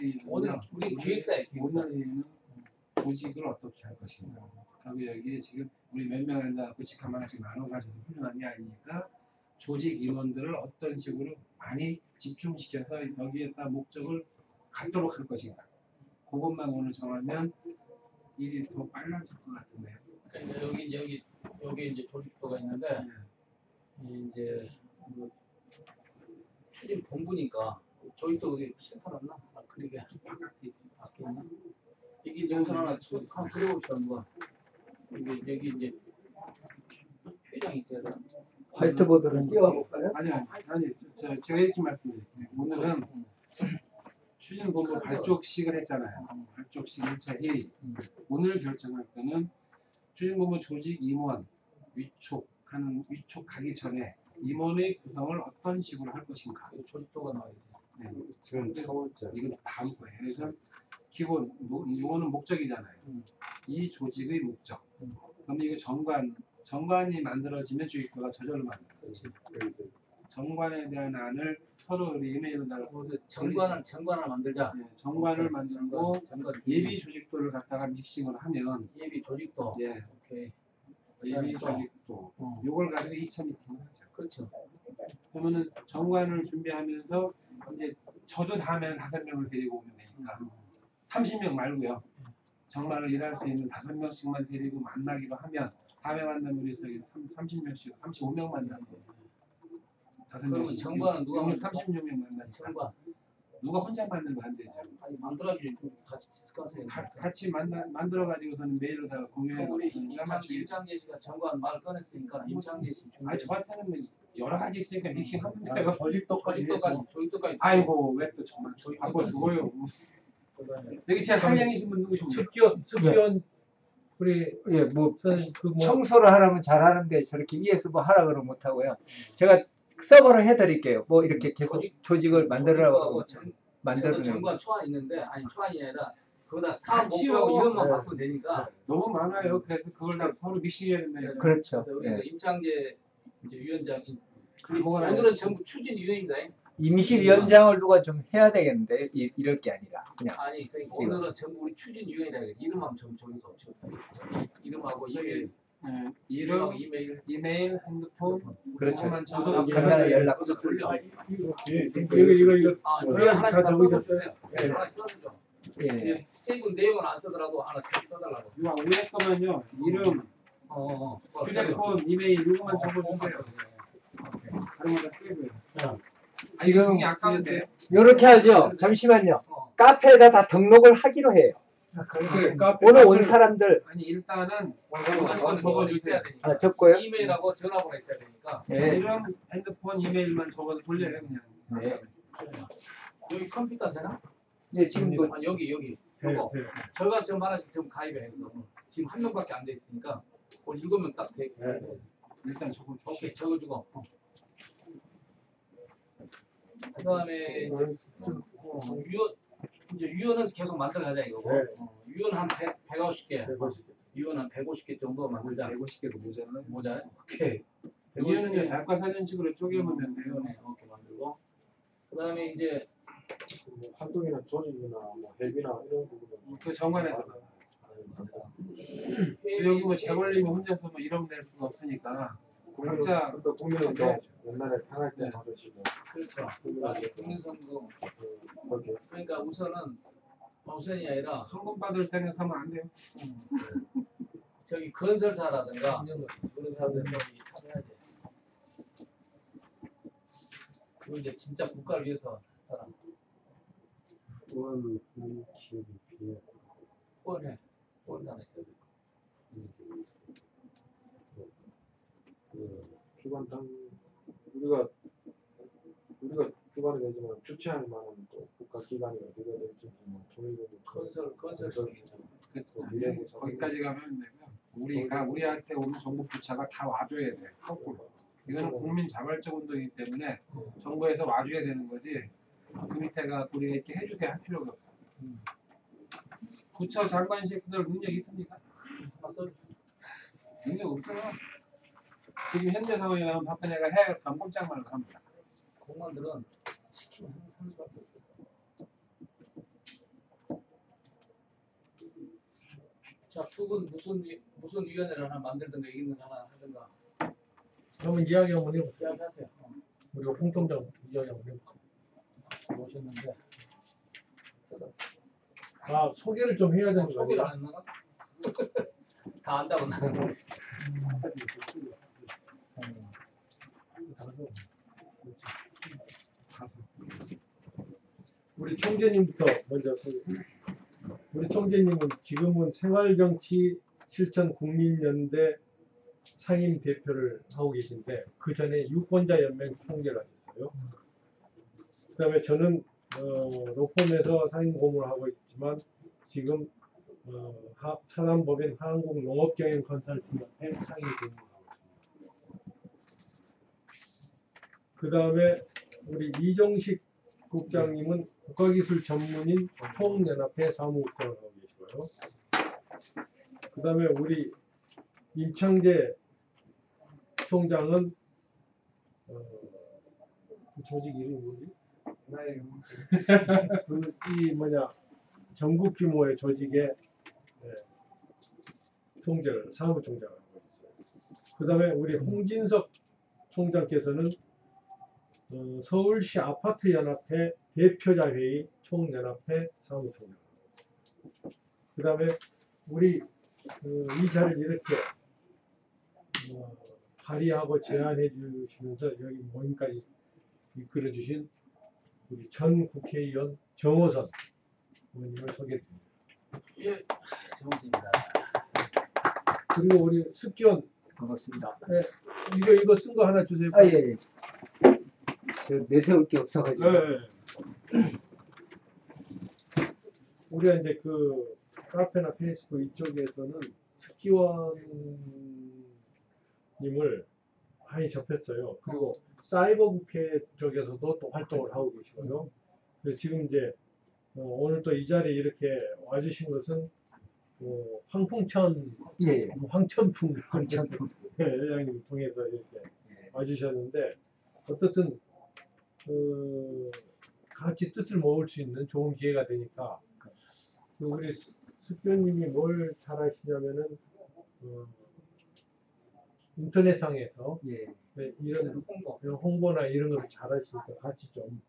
우리 기획사예요. 기획사. 오늘은 조직을 어떻게 할 것인가. 그리고 여기에 지금 우리 몇 명 앉아갖고 집 하나씩 나눠가지고 훌륭한 게 아니니까 조직 임원들을 어떤 식으로 많이 집중시켜서 여기에다 목적을 갖도록 할 것인가. 그것만 오늘 정하면 일이 더 빨라질 것 같은데요. 그러니까 여기 이제 조직도가 있는데 이제 뭐 추진 본부니까 조직도 어디 실판없나? 그러게 바뀌었나? 여기 이제 우선 하나 한번 그려봅시다 누가. 여기 이제 표장이 있어야 돼. 화이트보드를 띄워볼까요? 아니요. 제가 이렇게 말씀드릴게요. 오늘은 추진본부 발족식을 했잖아요. 발족식 1차 회의. 오늘 결정할 거는 추진본부 조직 임원 위촉 가기 전에 임원의 구성을 어떤 식으로 할 것인가. 조직도가 나와야지. 네. 지금 차원자 이건 다음 거예요. 그래서 기본 이거는 목적이잖아요. 이 조직의 목적. 그럼 이거 정관이 만들어지면 조직도가 저절로 만들어요. 그렇지. 정관에 대한 안을 서로 이메일로 달아서 정관을 만들자. 네, 정관을 만들고 정관 예비 조직도를 갖다가 믹싱을 하면 예비 조직도. 예, 오케이. 예비 또. 조직도 어. 요걸 가지고 2차 미팅을 하죠. 그렇죠. 그러면은 정관을 준비하면서 이제 저도 다음에는 5명을 데리고 오면 되니까 30명 말고요. 정말로 일할 수 있는 5명씩만 데리고 만나기로 하면 다음에 만나면 우리 30명씩 35명 만나면 그러면 5명씩 정관은 누가 36명 만나니까 정관. 누가 혼자 만들면 안 되죠. 아니 만들어야지 좀 같이 디스커스해. 같이 만들어 가지고서는 메일로다가 공유해 우리 맞추기. 임창재 씨가 정관 말 꺼냈으니까 임창재 씨 준비. 아니 저한테는 뭐 여러 가지 있으니까 믹싱하면 돼요. 내가 조직도까지 해서 조직도까지. 아이고 왜 또 정말 바꿔 죽어요. 여기 제일 한량이신 분 누구십니까? 습기원 우리 뭐 그뭐 청소를 하라면 잘하는데 저렇게 위에서 뭐 하라 그러면 못하고요. 제가 서버를 해드릴게요. 뭐 이렇게 계속 조직을 만들라고. 만들어내는 정관 초안 있는데 아니 초안이 아니라 거기다 사업 치워. 목표하고 이름만 네. 바꾸면 되니까. 너무 많아요. 그래서 그걸 다 서로 믹싱해야 된다니까. 그렇죠. 그래서 우리 예. 임창재 이제 위원장이 아무거나 오늘은 해야지. 전부 추진위원입니다. 임시위원장을 누가 좀 해야 되겠는데 이럴 게 아니라 그냥 아니 그러니까 지금. 오늘은 전부 우리 추진위원이라 해. 이름하면 정해서 없죠. 이름하고 이메일, 이름, 이메일. 이메일, 핸드폰, 그렇죠. 그것만 주소 적어서 간단한 연락. 거기서 돌려. 이거 아, 뭐, 우리가 하나씩 다 다 적으셨어요? 써주세요. 네. 하나씩 써주죠. 예. 세분 내용은 안 쓰더라도 하나 써달라고. 이거 올릴 거면요. 이름, 휴대폰, 이메일 이거만 적어주세요. 다른 거다 빼고요. 지금 이게 아까운데. 요렇게 하죠. 잠시만요. 어. 카페에다 다 등록을 하기로 해요. 오늘 온 사람들 아니 일단은 이건 적어주세요. 있어야 되니까. 적고요. 이메일하고 전화번호 있어야 되니까. 예. 이름, 핸드폰, 이메일만 적어서 돌려요 그냥. 네. 여기 컴퓨터 되나? 네, 지금 뭐 아, 여기. 요거. 저희가 지금 하나씩 좀 가입해서 지금 한 명밖에 안 돼 있으니까 그걸 읽으면 딱 돼. 일단 적어주세요. 오케이 적어주고. 그다음에 유언 이제 유언은 계속 만들어 가자 이거고. 네. 유언 한 150개. 유언 한 150개 정도 만들자. 150개도 모자라요. 모자네. 오케이. 이거는 백과사전식으로 쪼개면 된대요. 유언에 이렇게 만들고. 그다음에 이제 활동이나 조직이나 뭐 회비나 이런 부분은 그 정관에서 회의- 여기 뭐 재벌님이 혼자서 뭐 이름 낼 수가 없으니까 각자 그러니까 국민은 또 옛날에 평할 때 하듯이 그렇죠. 나중에 국민선거 그렇게 그러니까 우선이 아니라 성금 받을 생각하면 안 돼요. 저기 건설사라든가 그런 사람들 저기 참여해야지. 그리고 이제 진짜 국가를 위해서 한 사람 후원 기업이 비해 후원다 있어야 돼. 게 있습니다. 주관당 우리가 주관이 되지만 주최할 만한 또 국가기관이 어디가 될지 뭐 통일부 건설 그래서 거기까지 가면 되고요. 우리한테 오는 정부 부처가 다 와줘야 돼요. 거꾸로. 이거는 국민 자발적 운동이기 때문에 정부에서 와줘야 되는 거지. 그 밑에가 우리가 이렇게 해주세요 할 필요가 없어요. 부처 장관실들 능력 있습니까? 능력 없어요. 지금 현재 상황에 가면 박근혜가 해야 할 건 꼼짝 말고 합니다. 공무원들은 시키면 하는 수밖에 없어요. 자, 두 분 무슨 위원회를 하나 만들든가 이기든가 하나 하든가 한번 이야기 한번 해보세요. 이야기하세요. 우리 홍 총장 이야기 한번 해볼까요? 오셨는데 아 소개를 좀 해야 되는 거 소개를 아니야? 안 했나? 다 안다고 나는. 우리 총재님부터 먼저 소개. 우리 총재님은 지금은 생활정치 실천 국민연대 상임 대표를 하고 계신데 그 전에 유권자연맹 총재를 하셨어요. 그다음에 저는 로펌에서 상임 고문을 하고 있지만 지금 사단법인 한국농업경영 컨설팅협회 상임 고문을 하고 있습니다. 그 다음에 우리 이종식 국장님은 국가기술 전문인 통연합회 사무국장을 하고 계시고요. 그 다음에 우리 임창재 총장은 그 조직 이름이 뭐지? 이 전국 규모의 조직의 사무총장을 하고 있어요. 그 다음에 우리 홍진석 총장께서는 서울시 아파트연합회 대표자회의 총연합회 사무총장. 그 다음에 우리 이 자리를 이렇게 발의하고 제안해 주시면서 여기 모임까지 이끌어 주신 우리 전 국회의원 정호선 의원님을 소개드립니다. 예, 정우입니다. 그리고 우리 습기원 반갑습니다. 이거 쓴 거 하나 주세요. 아, 예. 저 내세울 게 없어가지고. 우리가 이제 그 카페나 페이스북 이쪽에서는 습기원님을 많이 접했어요. 그리고 사이버 국회 쪽에서도 또 활동을 하고 계시고요. 그래서 지금 이제 오늘 또 이 자리에 이렇게 와주신 것은 황풍천, 예, 황천풍 황천풍. 회장님 통해서 이렇게 와주셨는데 어떻든 같이 뜻을 모을 수 있는 좋은 기회가 되니까 우리 수표님이 뭘 잘하시냐면은 인터넷상에서 예. 이런 홍보, 홍보나 이런 걸 잘하시니까 같이 좀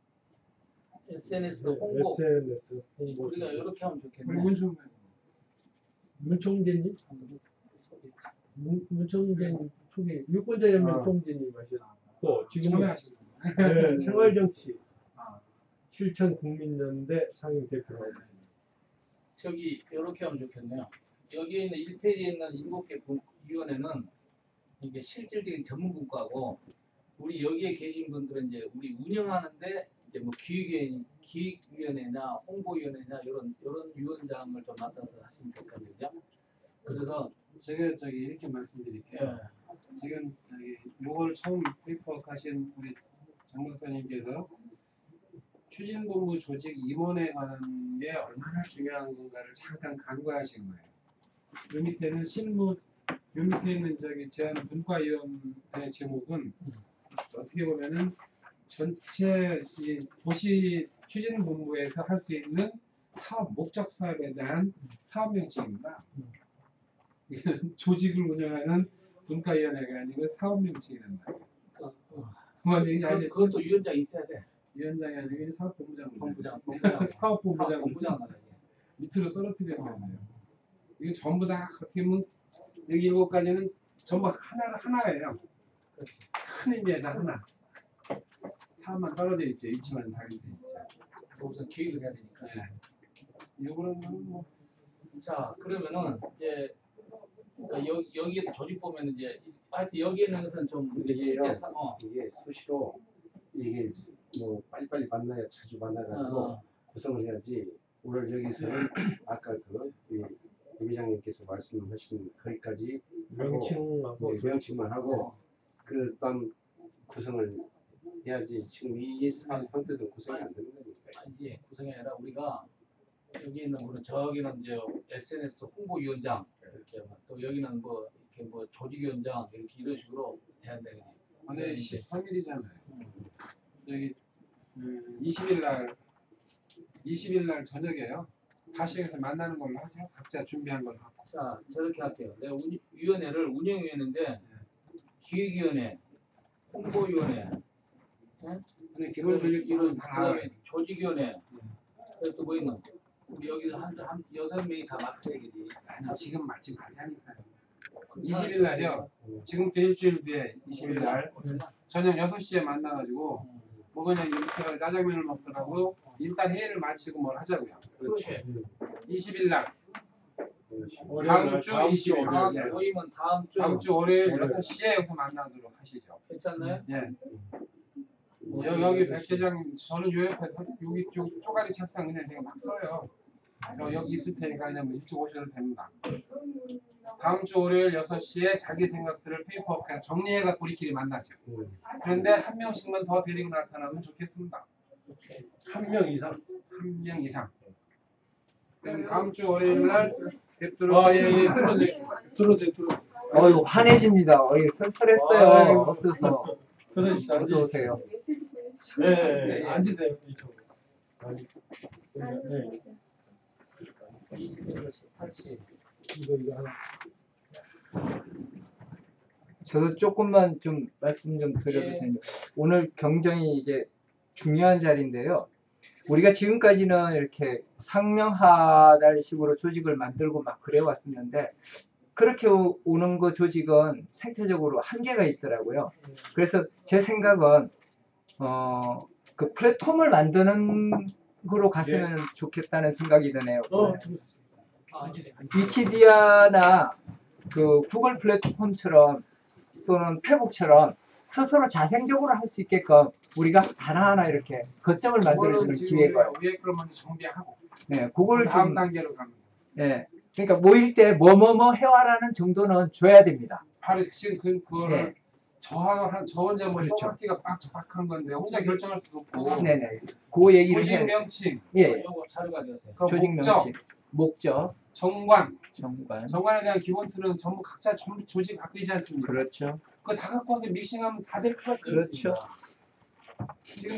SNS 홍보. SNS 홍보 우리가 이렇게 하면 좋겠네. 문총재님 문총재님 소개 유권자연맹 총재님 하셨고 지금은 네, 생활정치 실천 국민연대 상임 대표로 저기 이렇게 하면 좋겠네요. 여기에 있는 1페이지에 있는 7개 위원회는 이게 실질적인 전문 분과고 우리 여기에 계신 분들은 이제 우리 운영하는데 이제 뭐 기획위원회나 홍보위원회나 이런 위원장을 좀 맡아서 하시면 좋겠거든요. 그래서 제가 저기 이렇게 말씀드릴게요. 지금 저기 요걸 처음 페이퍼 하신 우리 정 박사님께서 추진본부 조직 임원에 관한 게 얼마나 중요한 건가를 잠깐 간과하신 거예요. 요 밑에는 실무, 요 밑에 있는 저기 제안 분과위원회 제목은 어떻게 보면은 전체 이 도시 추진본부에서 할 수 있는 사업 목적 사업에 대한 사업 명칭입니다. 이건 조직을 운영하는 분과위원회가 아니고 사업 명칭이 된다. 그것도 위원장이 있어야 돼. 위원장이 아니고 사업본부장. 사업본부장 밑으로 떨어뜨려야 되네요. 이거 전부 다 어떻게 보면 여기 7가지는 전부 하나예요. 그렇지. 큰 의미에서 하나. 사업만 떨어져 있죠. 위치만 다르게 돼 있죠. 우선 기획을 해야 되니까. 네. 이거는 뭐 자 그러면은 이제 그러니까 여기에 조직 보면 이제 하여튼 여기에 있는 것은 좀 근데 실제 이게 수시로 이게 뭐 빨리빨리 만나야 자주 만나가지고 구성을 해야지. 오늘 여기서는 아까 임 회장님께서 말씀하신 거기까지 명칭하고 명칭만 하고 그다음 구성을 해야지. 지금 이 상태에서 구성이 안 되는 거니까. 아니지 구성이 아니라 우리가 여기 있는 분은 저기는 이제 SNS 홍보위원장 이렇게 또 여기는 뭐 이렇게 뭐 조직위원장 이렇게 이런 식으로 돼야 되겠지. 오늘 13일이잖아요. 저기 20일 날 저녁에요. 다시에서 만나는 걸로 하죠. 각자 준비한 걸로 하고. 자 저렇게 할게요. 내가 위원회를 운영위원회인데 기획위원회, 홍보위원회, 근데 기본 조직 이런 다 그다음에 조직위원회, 그리고 또 뭐 있노? 우리 여기서 한 6명이 다 맡아야 되지. 아니 지금 맞지 말자니까요. 20일 날이요. 지금부터 일주일 뒤에 20일 날 저녁 6시에 만나가지고 뭐 그냥 이렇게 짜장면을 먹더라고. 일단 회의를 마치고 뭘 하자고요. 그렇지. 20일 날 다음 주 20일 다음 날 모임은 다음 주 월요일 6시에 여기서 만나도록 하시죠. 괜찮나요? 예. 여기 백 회장님 저는 요 옆에서 여기 쪼가리 책상 그냥 제가 막 써요. 여기 있을 테니까 그냥 뭐 일찍 오셔도 됩니다. 다음 주 월요일 6시에 자기 생각들을 페이퍼 그냥 정리해갖고 우리끼리 만나죠. 그런데 한 명씩만 더 데리고 나타나면 좋겠습니다. 한 명 이상. 한 명 이상. 그럼 다음 주 월요일 날 뵙도록. 예, 들어오세요. 어이구 환해집니다. 썰썰했어요. 아이고. 없어서. 들어주시죠. 어서 오세요. 네, 앉으세요. 이쪽으로. 네. 80. 이거 하나. 저도 조금만 좀 말씀 좀 드려도 예. 되는데 오늘 굉장히 이게 중요한 자리인데요. 우리가 지금까지는 이렇게 상명하달 식으로 조직을 만들고 막 그래 왔었는데 그렇게 오는 거 조직은 생태적으로 한계가 있더라고요. 그래서 제 생각은 그 플랫폼을 만드는 거로 갔으면 좋겠다는 생각이 드네요. 위키디아나 그 구글 플랫폼처럼 또는 페북처럼 스스로 자생적으로 할 수 있게끔 우리가 하나하나 이렇게 거점을 만들어주는 기회가 위에 걸 먼저 정비하고 네, 그걸 다음 좀 단계로 가는 거예요. 네, 그러니까 모일 때 뭐뭐뭐 해와라는 정도는 줘야 됩니다. 바로 지금 그거를 네. 저 혼자 뭐 그렇죠. 써먹기가 빡빡한 건데 혼자 결정할 수도 없고 네네. 그 얘기를 조직 해야 명칭, 예. 요거 자료 가져가세요. 그 조직 목적, 명칭, 목적, 정관, 정관. 정관에 대한 기본 틀은 전부 각자 전부 조직 바뀌지 않습니까? 그렇죠. 그거 다 갖고 와서 믹싱하면 다 될 것 같아요. 그렇죠.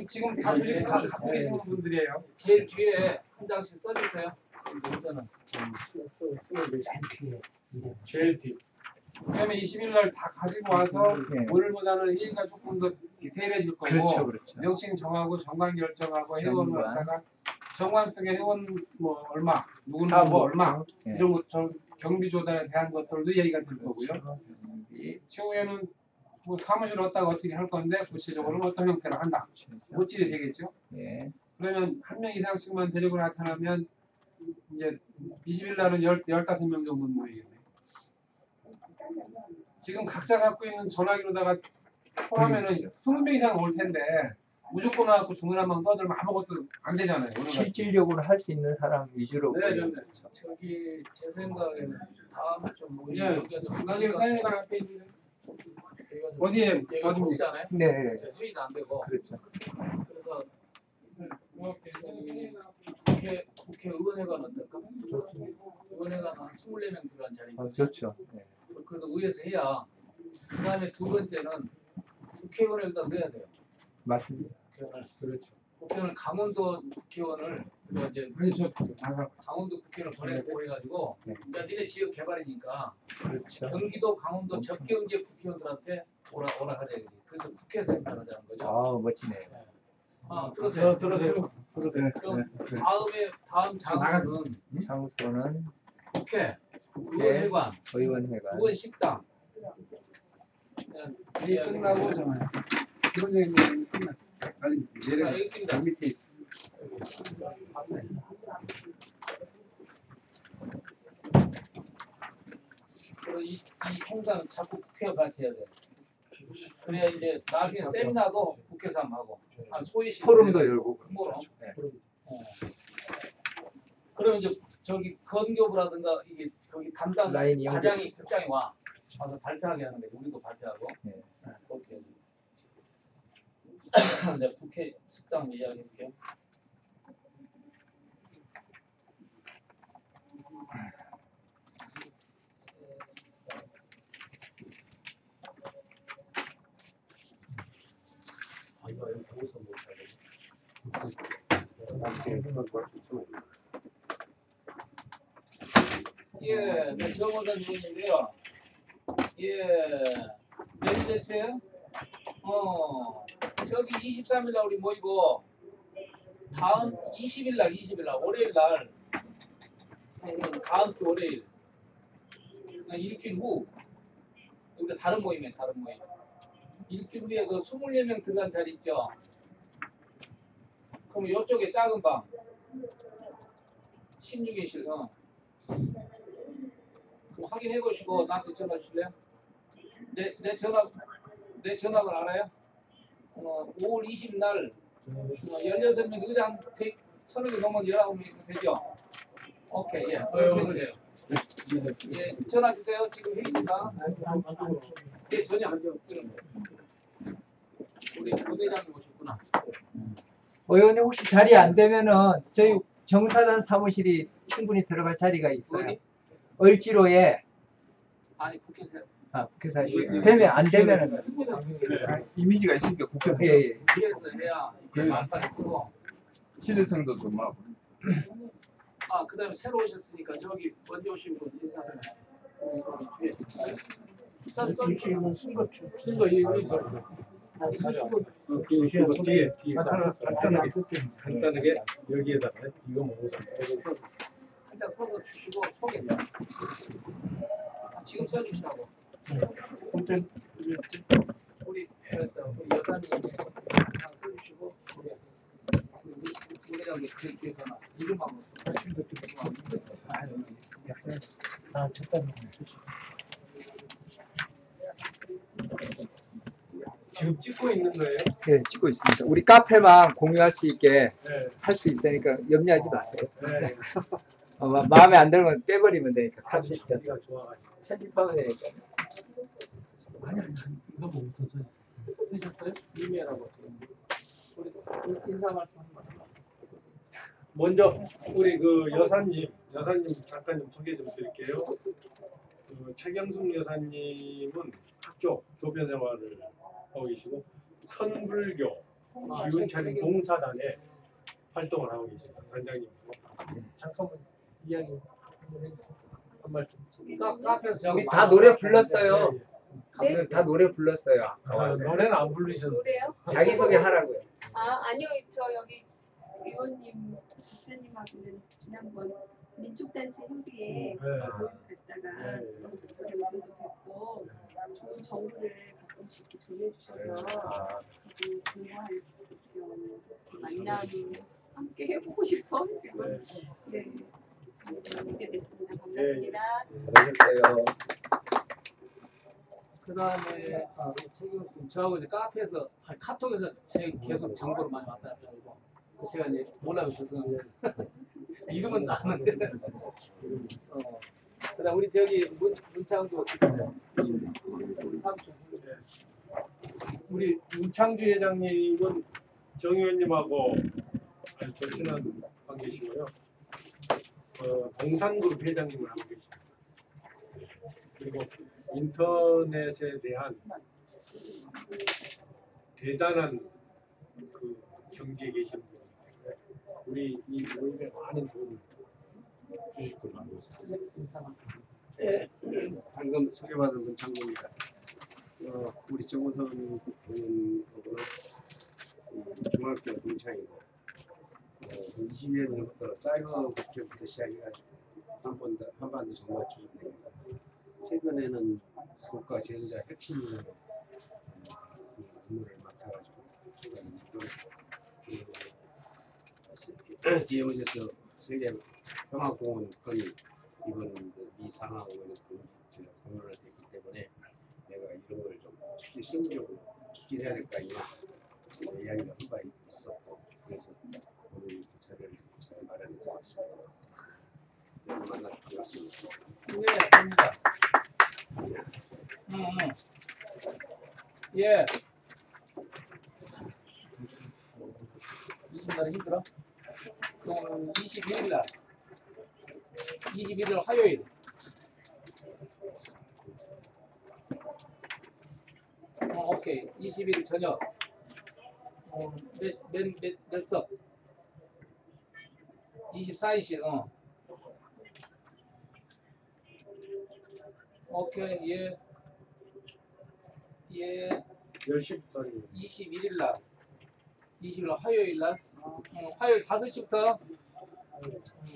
지금 다 조직 다 갖고 계시는 분들이에요. 제일 뒤에 한 장씩 써주세요. 이거는 제일 뒤. 그다음에 20일 날 다 가지고 와서 네. 오늘보다는 일가 조금 더 디테일해질 거고 그렇죠, 그렇죠. 명칭 정하고 정관 결정하고 회원을 정관. 갖다가 정관 속에 회원 뭐 얼마, 누구는 사무. 뭐 얼마 네. 이런 것 경비 조달에 대한 것들도 얘기가 될 거고요. 경비, 최후에는 뭐 사무실 얻다가 어떻게 할 건데 구체적으로는 어떤 형태로 한다. 못질이 되겠죠. 예. 그러면 한 명 이상씩만 데리고 나타나면 이제 20일 날은 15명 정도 모이겠네요. 지금 각자 갖고 있는 전화기로다가 포함하면은 20명 이상 올 텐데 무조건 와갖고 중간한방 떠들면 아무것도 안 되잖아요. 오늘 같은 실질적으로 할 수 있는 사람 위주로. 네, 네. 저기 제 생각에는 다음 좀 뭐 예, 나중에 사연이랑 앞에 있는 어디에 얘가 어디 있잖아요. 네, 회의도 안 되고 그렇죠. 그래서 국회의원회관 어떨까? 의원회관 한 24명 들어간 자리니까 좋죠. 네. 그래도 의회에서 해야 그 다음에 두 번째는 국회의원을 일단 넣어야 돼요. 맞습니다. 국회의원을. 그렇죠. 국회의원을 강원도 국회의원을 그리고 이제 아니 저 나가 강원도 국회의원을 보내고 해가지고 네. 야 니네 지역 개발이니까 그렇죠. 경기도 강원도 접경지역 국회의원들한테 오라 하자 이거지. 그래서 국회에서 행사하자는 거죠. 아, 멋지네요. 들으세요. 들으세요. 네, 그럼 네. 다음 장소는 장소는 국회, 의원회관, 의원회관. 의원식당. 이 끝나고 정말 기본적인 내용이 끝났어. 빨리 자, 얘를 여기 있습니다. 밑에 있어. 그리고 이 행사는 자꾸 국회와 같이 해야 돼. 그래야 이제 나중에 세미나도 국회에서 한번 하고, 소위식 포럼도 열고. 포럼. 네. 그러면 이제 저기 건교부라든가 이게 거기 담당 라인 이용자. 과장이 국장이 와서 발표하게 하는 거지. 우리도 발표하고. 네. 그렇게. 이제 국회 식당 이야기할게요. 이거 여기 보고서 못 예, 네, 정원장 의원인데요. 예, 내일 됐어요? 저기 23일 날 우리 모이고, 다음 20일 날, 월요일 날, 다음 주 월요일, 일주일 후, 우리가 다른 모임이에요, 다른 모임. 일주일 후에 그 24명 들어간 자리 있죠? 그럼 이쪽에 작은 방, 16인실, 그럼 확인해 보시고 나한테 전화 주실래요? 내 전화를 알아요? 5월 20일 날 16명 의장 1,000명이 넘은 19명 있으면 되죠? 오케이, 예. 그렇게 해주세요. 예, 전화 주세요. 지금 회의입니다. 예, 전혀 안 되고 끊은 거예요. 우리 부대장님 오셨구나. 의원님 혹시 자리 안 되면은 저희 정사단 사무실이 충분히 들어갈 자리가 있어요. 어디? 을지로에 아니, 국회에서 국회 사실 되면 안 되면은 이미지가 있으니까 국회 예. 국회에서 해야 이렇게 말까지 쓰고. 신뢰성도 좀 하고. 그 다음에 새로 오셨으니까 저기 먼저 오신 분 인사해. 우리 뒤에. 써주시고. 쓴거 이거 그 뒤에 간단하게 여기에다가 이거 먹어서 한 장 써서 주시고 소개. 지금 써주시라고. 우리 여사님 한 써주시고 우리 회장님 그 뒤에 전화 이름만 지금 찍고 있는 거예요? 예, 찍고 있습니다. 우리 카페만 공유할 수 있게 네. 할 수 있으니까 염려하지 마세요. 네. 마음에 안 들면 빼버리면 되니까 카페 우리가 좋아가지고. 편집하면 되니까. 아니 이거 뭐 무슨 소리? 쓰셨어요? 이메일하고 우리 인사 말씀 한번 먼저 우리 그 여사님 잠깐 좀 소개 좀 드릴게요. 그 최경숙 여사님은 학교 교변 생활을 하고 계시고 선불교 기운차림 봉사단에 활동을 하고 계십니다. 단장님으로. 잠깐만 이야기 한번 해주세요. 한 말씀. 카페에서 우리 다 노래 불렀어요. 네? 다 노래 불렀어요. 아까 와서. 노래는 안 부르셨는데. 노래요? 자기소개 하라고요. 아니요, 저 여기 의원님, 기사님하고는 지난번 민족단체 협의회 모임 갔다가 저기 오셔서 뵙고 좋은 정보를 가끔씩 전해주셔서 공부할 겸 만남 함께 해보고 싶어 지금 오게 됐습니다. 반갑습니다. 잘하셨어요. 그다음에 지금 저하고 이제 카페에서 카톡에서 계속 정보를 많이 왔다 갔다 하고 제가 이제 몰라서 죄송합니다. 이름은 아는데. 그다음 우리 저기 문창도 우리 문창주 회장님은 정 의원님하고 아주 절친한 관계시고요. 동산그룹 회장님을 하고 계십니다. 그리고 인터넷에 대한 대단한 그 경지에 계신 분이기 때문에 우리 이 모임에 많은 도움을 주실 걸로 알고 있습니다. 방금 소개받은 문창구입니다. 우리 정호선 의원하고는 중학교 동창이고 20여 년부터 사이버 국회부터 시작해가지고 한반도 정말 주전됩니다. 최근에는 국가 제조자 혁신위원회 업무를 맡아가지고 뒤에 오셔서 세계 평화공원 건의 이번 미 상하공원에 제가 공론을 했기 때문에 내가 이런 걸 좀 실무적으로 추진해야 될까 이야기가 한 바 있었고 그래서 오늘 이렇게 자리를 잘 마련해 드렸습니다. 만나서 반갑습니다. 네, 됩니다. 예. 20날 힘들어? 21일 날. 21일 화요일. 오케이. 21일 저녁. 몇 석? 24일씩, 오케이, 예. 예. 10시부터 21일 날. 20일 날 화요일 날. 화요일 5시부터.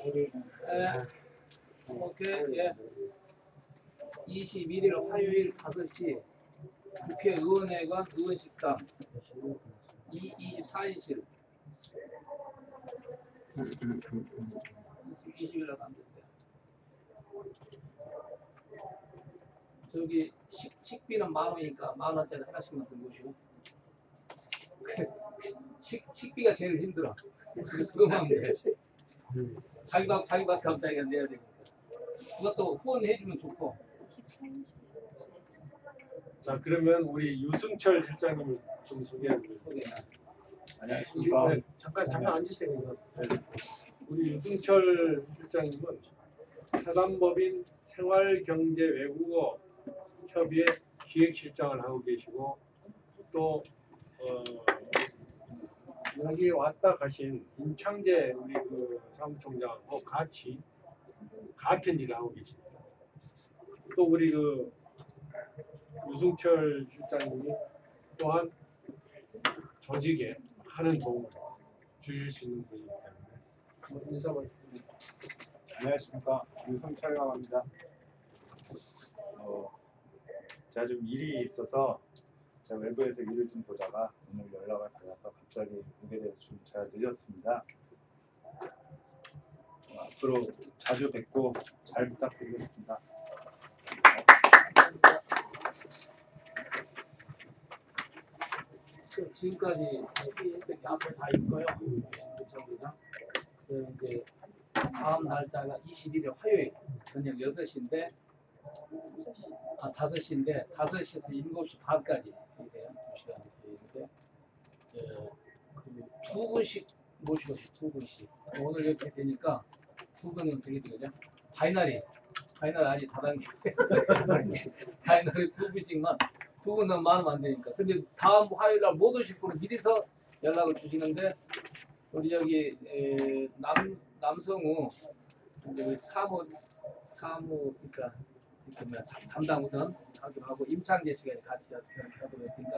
예. 오케이, 예. 21일 화요일 5시. 국회의원회관 의원식당. 24인실. 20일 날 안 된대. 저기 식비는 10,000원이니까 10,000원짜리 하나씩만 들고 오시고. 식비가 제일 힘들어. 그거만 돼. 자기밖에 자기가 내야 되니까. 그것도 후원해주면 좋고. 자 그러면 우리 유승철 실장님 좀 소개하겠습니다. 소개나. 네, 잠깐 앉으세요. 네. 우리 유승철 실장님은 사단법인 생활경제외국어 협의회 기획실장을 하고 계시고 또 여기 왔다 가신 임창재 우리 그 사무총장하고 같이 같은 일을 하고 계십니다. 또 우리 그 유승철 실장님이 또한 조직에 많은 도움을 주실 수 있는 분이기 때문에 한번 인사 말씀. 안녕하십니까, 유승철이라고 합니다. 제가 좀 일이 있어서 제가 외부에서 일을 좀 보다가 오늘 연락을 받아서 갑자기 오게 돼서 좀 제가 늦었습니다. 앞으로 자주 뵙고 잘 부탁드리겠습니다. 지금까지 얘기했던 게 앞에 다 있고요. 저기가 이제 다음 날짜가 21일 화요일 저녁 6시인데 아, 5시인데 5시에서 7시 반까지 이래요. 2시간 되는데 두 분씩 모시고 두 분씩 오늘 이렇게 되니까 두 분은 되게 되거든요. 파이널 아직 다단계 파이널이 두 분씩만 두 분은 많으면 안 되니까. 근데 다음 화요일날 못 오실 분은 미리서 연락을 주시는데 우리 여기 남성우 이제 우리 사무 그러니까 이렇게 뭐 담당 우선 하기로 하고 임창재 씨가 같이 하도록 했으니까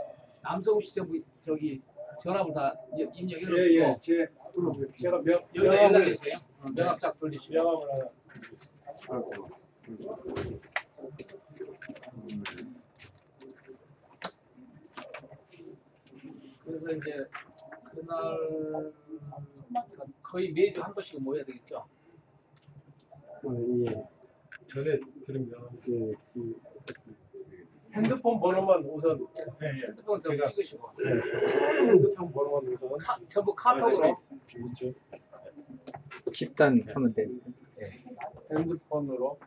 남성우 씨 저기 전화번호 다 입력해 놓으시고 예, 제가 여기다 연락해 주세요. 명함짝 돌리시고. 명함을 하나. 그래서 이제 그날 거의 매주 한 번씩 모여야 되겠죠. 예. 전에 들으면 핸드폰 번호만 우선 핸드폰 좀 제가- 찍으시고 핸드폰 번호만 우선 전부 카톡으로 그렇죠. 집단 하면 돼. 핸드폰으로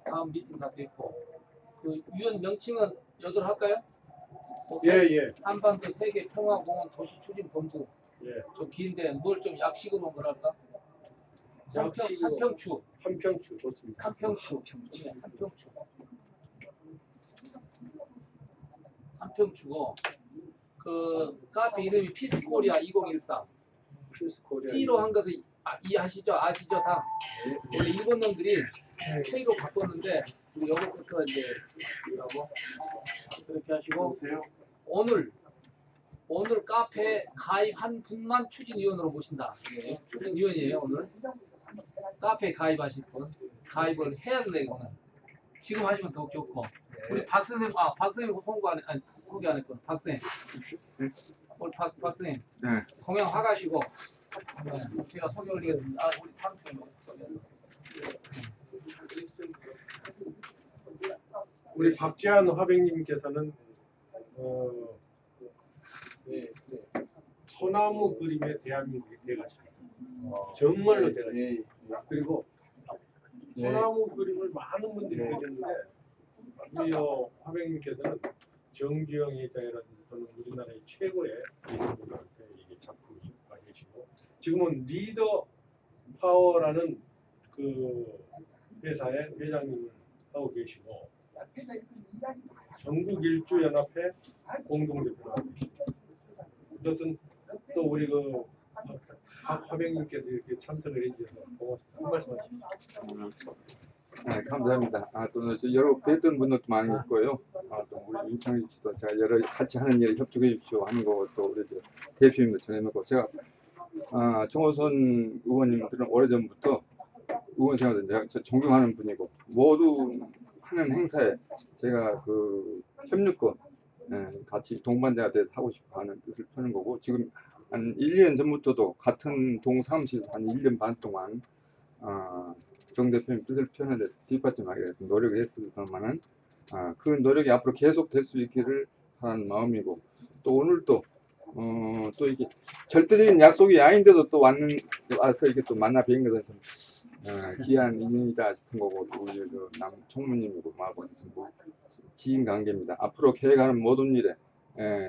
다음 미팅 다 됐고 그 위원 명칭은 여덟 할까요? 예. 한반도 세계 평화공헌 도시추진본부 예. 좀 긴데 뭘 좀 약식으로 뭐랄까? 약식으로. 한평추 한평추 좋습니다. 한평추고 그 카페 이름이 피스코리아 2013 필스코리아. C로 한 것을 이해하시죠? 아시죠 다? 원래 일본 놈들이 K로 바꿨는데 우리 요거부터 이제 이라고 그렇게 하시고 오늘 카페 가입한 분만 추진위원으로 모신다. 예, 추진위원이에요 오늘. 카페 가입하실 분 가입을 해야 돼 오늘. 지금 하시면 더 좋고. 우리 박 선생님 홍보 아니 소개 안 했거든. 박 선생님. 우리 박 선생님. 네. 공연 화가시고 제가 소개 올리겠습니다. 아 우리 참수님 소개해서. 우리 박지한 화백님께서는 소나무 그림의 대한민국의 대가십니다. 정말로 대가십니다. 그리고 소나무 그림을 많은 분들이 그렸는데 우리 화백님께서는 정주영 회장이라든지 또는 우리나라의 최고의 예술가한테 이게 작품이 많이 계시고 지금은 리더 파워라는 그 회사의 회장님을 하고 계시고 전국 일주연합회 공동대표를 하고 계십니다. 어쨌든 또 우리 그 박화백님께서 이렇게 참석을 해주셔서 고맙습니다. 한 말씀 하시죠. 네, 감사합니다. 또 여러 뵀던 분들도 많이 있고요. 또 우리 임창희 씨도 제가 여러 같이 하는 일에 협조해 주십시오 하는 거 또 우리 대표님도 전해놓고 제가 정호선 의원님들은 오래전부터 의원 생활을 제가 존경하는 분이고 모두 하는 행사에 제가 그 협력권 같이 동반자가 돼서 하고 싶어 하는 뜻을 펴는 거고 지금 한 1년 전부터도 같은 동사무실에서 한 1년 반 동안 정 대표님 뜻을 펴는데 뒷받침하게 노력을 했습니다만은 그 노력이 앞으로 계속 될 수 있기를 하는 마음이고 또 오늘도 또 이게 절대적인 약속이 아닌데도 또 와서 이렇게 또 만나 뵌 것은 좀 귀한 인연이다 싶은 거고 또 우리 남 총무님이고 마하고 뭐 지인 관계입니다. 앞으로 계획하는 모든 일에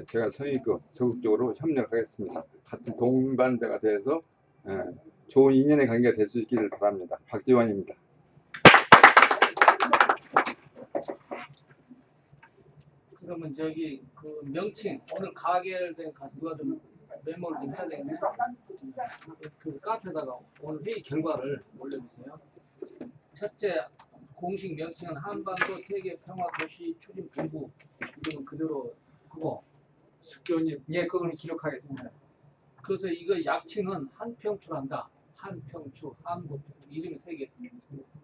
제가 성의껏 적극적으로 협력하겠습니다. 같은 동반자가 돼서 좋은 인연의 관계가 될 수 있기를 바랍니다. 박지원입니다. 그러면 저기 그 명칭 오늘 가결된 누가 좀 메모를 좀 해야 되겠네. 그 카페에다가 오늘 회의 결과를 올려주세요. 첫째 공식 명칭은 한반도 세계 평화 도시 추진 본부 이름은 그대로 하고 숙교님 예, 그거는 기록하겠습니다. 그래서 이거 약칭은 한평추란다. 한평추 한국 이름이 세 개.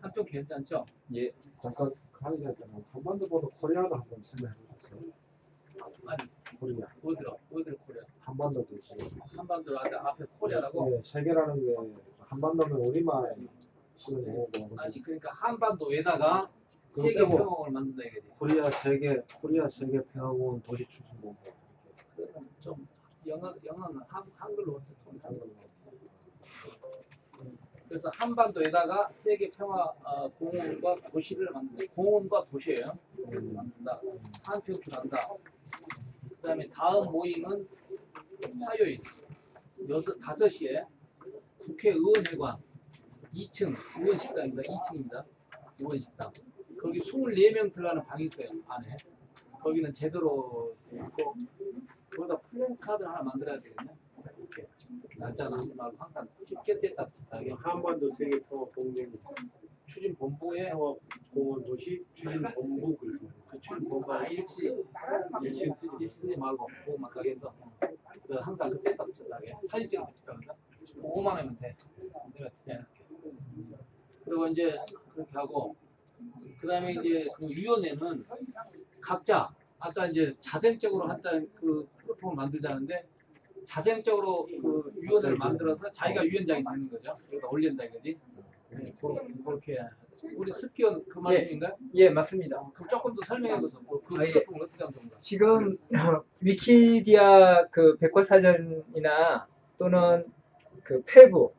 한평추 괜찮죠? 예. 잠깐 가기 전에 한반도보다 코리아도 한번 설명해 주세요. 아니 코리아. 어디로 코리아? 한반도도 있어요. 한반도 앞에 코리아라고? 네, 세계라는 게 한반도면 우리만 쓰는 용어고 아니 그러니까 한반도에다가 세계 빼고 평화공원을 만든다 이거지. 코리아 세계 평화공원 도시 추진 본부. 그래서 좀 영어는 한글로 그래서 한반도에다가 세계 평화 공원과 도시를 만든다. 공원과 도시예요. 만든다. 한평출한다. 그다음에 다음 모임은 화요일 5시에 국회의원회관 2층 의원식당입니다. 2층입니다. 의원식당. 거기 24명 들어가는 방이 있어요. 안에. 거기는 제대로 돼 있고 거기다 플랜카드 하나 만들어야 되겠네. 이렇게 날짜나 하지 말고 항상 쉽게 됐다. 한반도 세계 평화 공동 추진 본부에 평화공원 도시 추진 본부 그 추진 본부가 일치 쓰지 말고 그거만 가게 해서 항상 그때 딱 나게 사진 찍으면 되니까 그거만 하면 돼. 내가 디자인할게. 그리고 이제 그렇게 하고 그다음에 이제 그 위원회는 각자 아까 이제 자생적으로 한다는 그 플랫폼을 만들자는데 자생적으로 그 위원회를 만들어서 자기가 위원장이 되는 거죠. 여기다 올린다 이거지. 네, 그렇게 우리 습기원 그 말씀인가요? 예, 맞습니다. 그럼 조금 더 설명해줘서 그 예. 플랫폼을 어떻게 하면 됩니까? 지금 위키디아 그 백과사전이나 또는 그 페브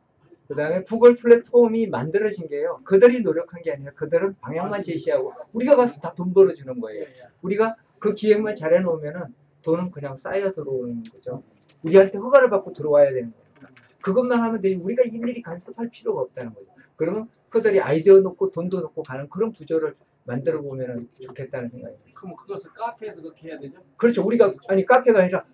그다음에 구글 플랫폼이 만들어진 게요. 그들이 노력한 게 아니라 그들은 방향만 제시하고 우리가 가서 다 돈 벌어주는 거예요. 우리가 그 기획만 잘 해놓으면은 돈은 그냥 쌓여 들어오는 거죠. 우리한테 허가를 받고 들어와야 되는 거니까. 그것만 하면 되지 우리가 일일이 간섭할 필요가 없다는 거죠. 그러면 그들이 아이디어 놓고 돈도 놓고 가는 그런 구조를 만들어 보면 좋겠다는 생각이에요. 그럼 그것을 카페에서 그렇게 해야 되죠? 그렇죠. 우리가 아니 카페가 아니라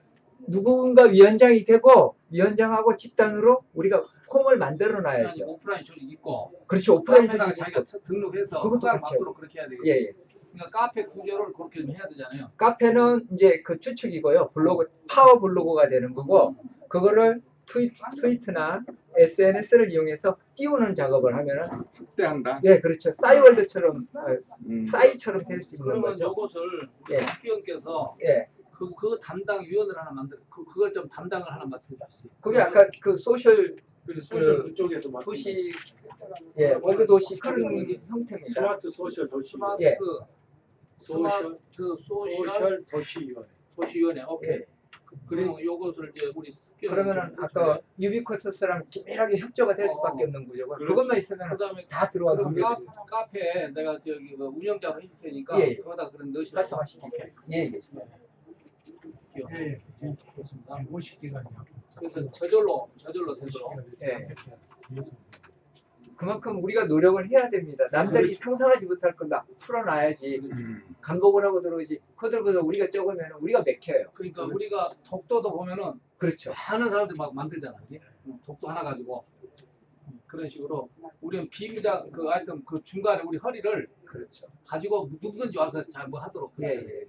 누군가 위원장이 되고 위원장하고 집단으로 우리가 홈을 만들어 놔야죠. 오프라인 조직 있고 그렇죠. 오프라인 카페에다가 조직 자기가 등록해서 그것도 허가를 그렇죠. 받도록 그렇게 해야 되겠죠. 예. 그러니까 카페 구조를 그렇게 좀 해야 되잖아요. 카페는 이제 그 추측이고요. 블로그 파워 블로그가 되는 거고 그거를 트위터나 SNS를 이용해서 띄우는 작업을 하면은 확대한다. 예, 그렇죠. 싸이월드처럼 싸이처럼 될 수 있는 그러면 거죠. 이것을 예. 학교원께서 예. 그 담당 위원을 하나 만들 그걸 좀 담당을 하나 맡아주세요. 그게 아까 그 소셜 소셜 그쪽에서 맡은 도시 예, 월드 도시 그런 형태입니다. 스마트 소셜 도시 스마트 예. 소셜 소셜 도시위원회. 도시위원회 오케이. 그리고 요것을 이제 우리 그러면은 아까 유비쿼터스랑 긴밀하게 협조가 될 수밖에 없는 구조고 그것만 있으면 그다음에 다 들어와 그럼 놓는 카페에 내가 저기 그 운영자로 해줄 테니까 예, 예. 거기다 그런 넣으시라고. 말씀하시죠. 예, 예. 예. 좋습니다. 50기가 그래서 저절로 되도록. 예. 그만큼 우리가 노력을 해야 됩니다. 남들이 상상하지 못할 건 다 풀어놔야지. 감독을 하고 들어오지. 그들보다 우리가 적으면 우리가 맥혀요. 그러니까 우리가 독도도 보면은 그렇죠. 많은 사람들이 막 만들잖아. 그지? 독도 하나 가지고 그런 식으로 우리는 비교적 그 하여튼 그 중간에 우리 허리를 그렇죠. 가지고 누구든지 와서 잘 뭐 하도록. 예, 예.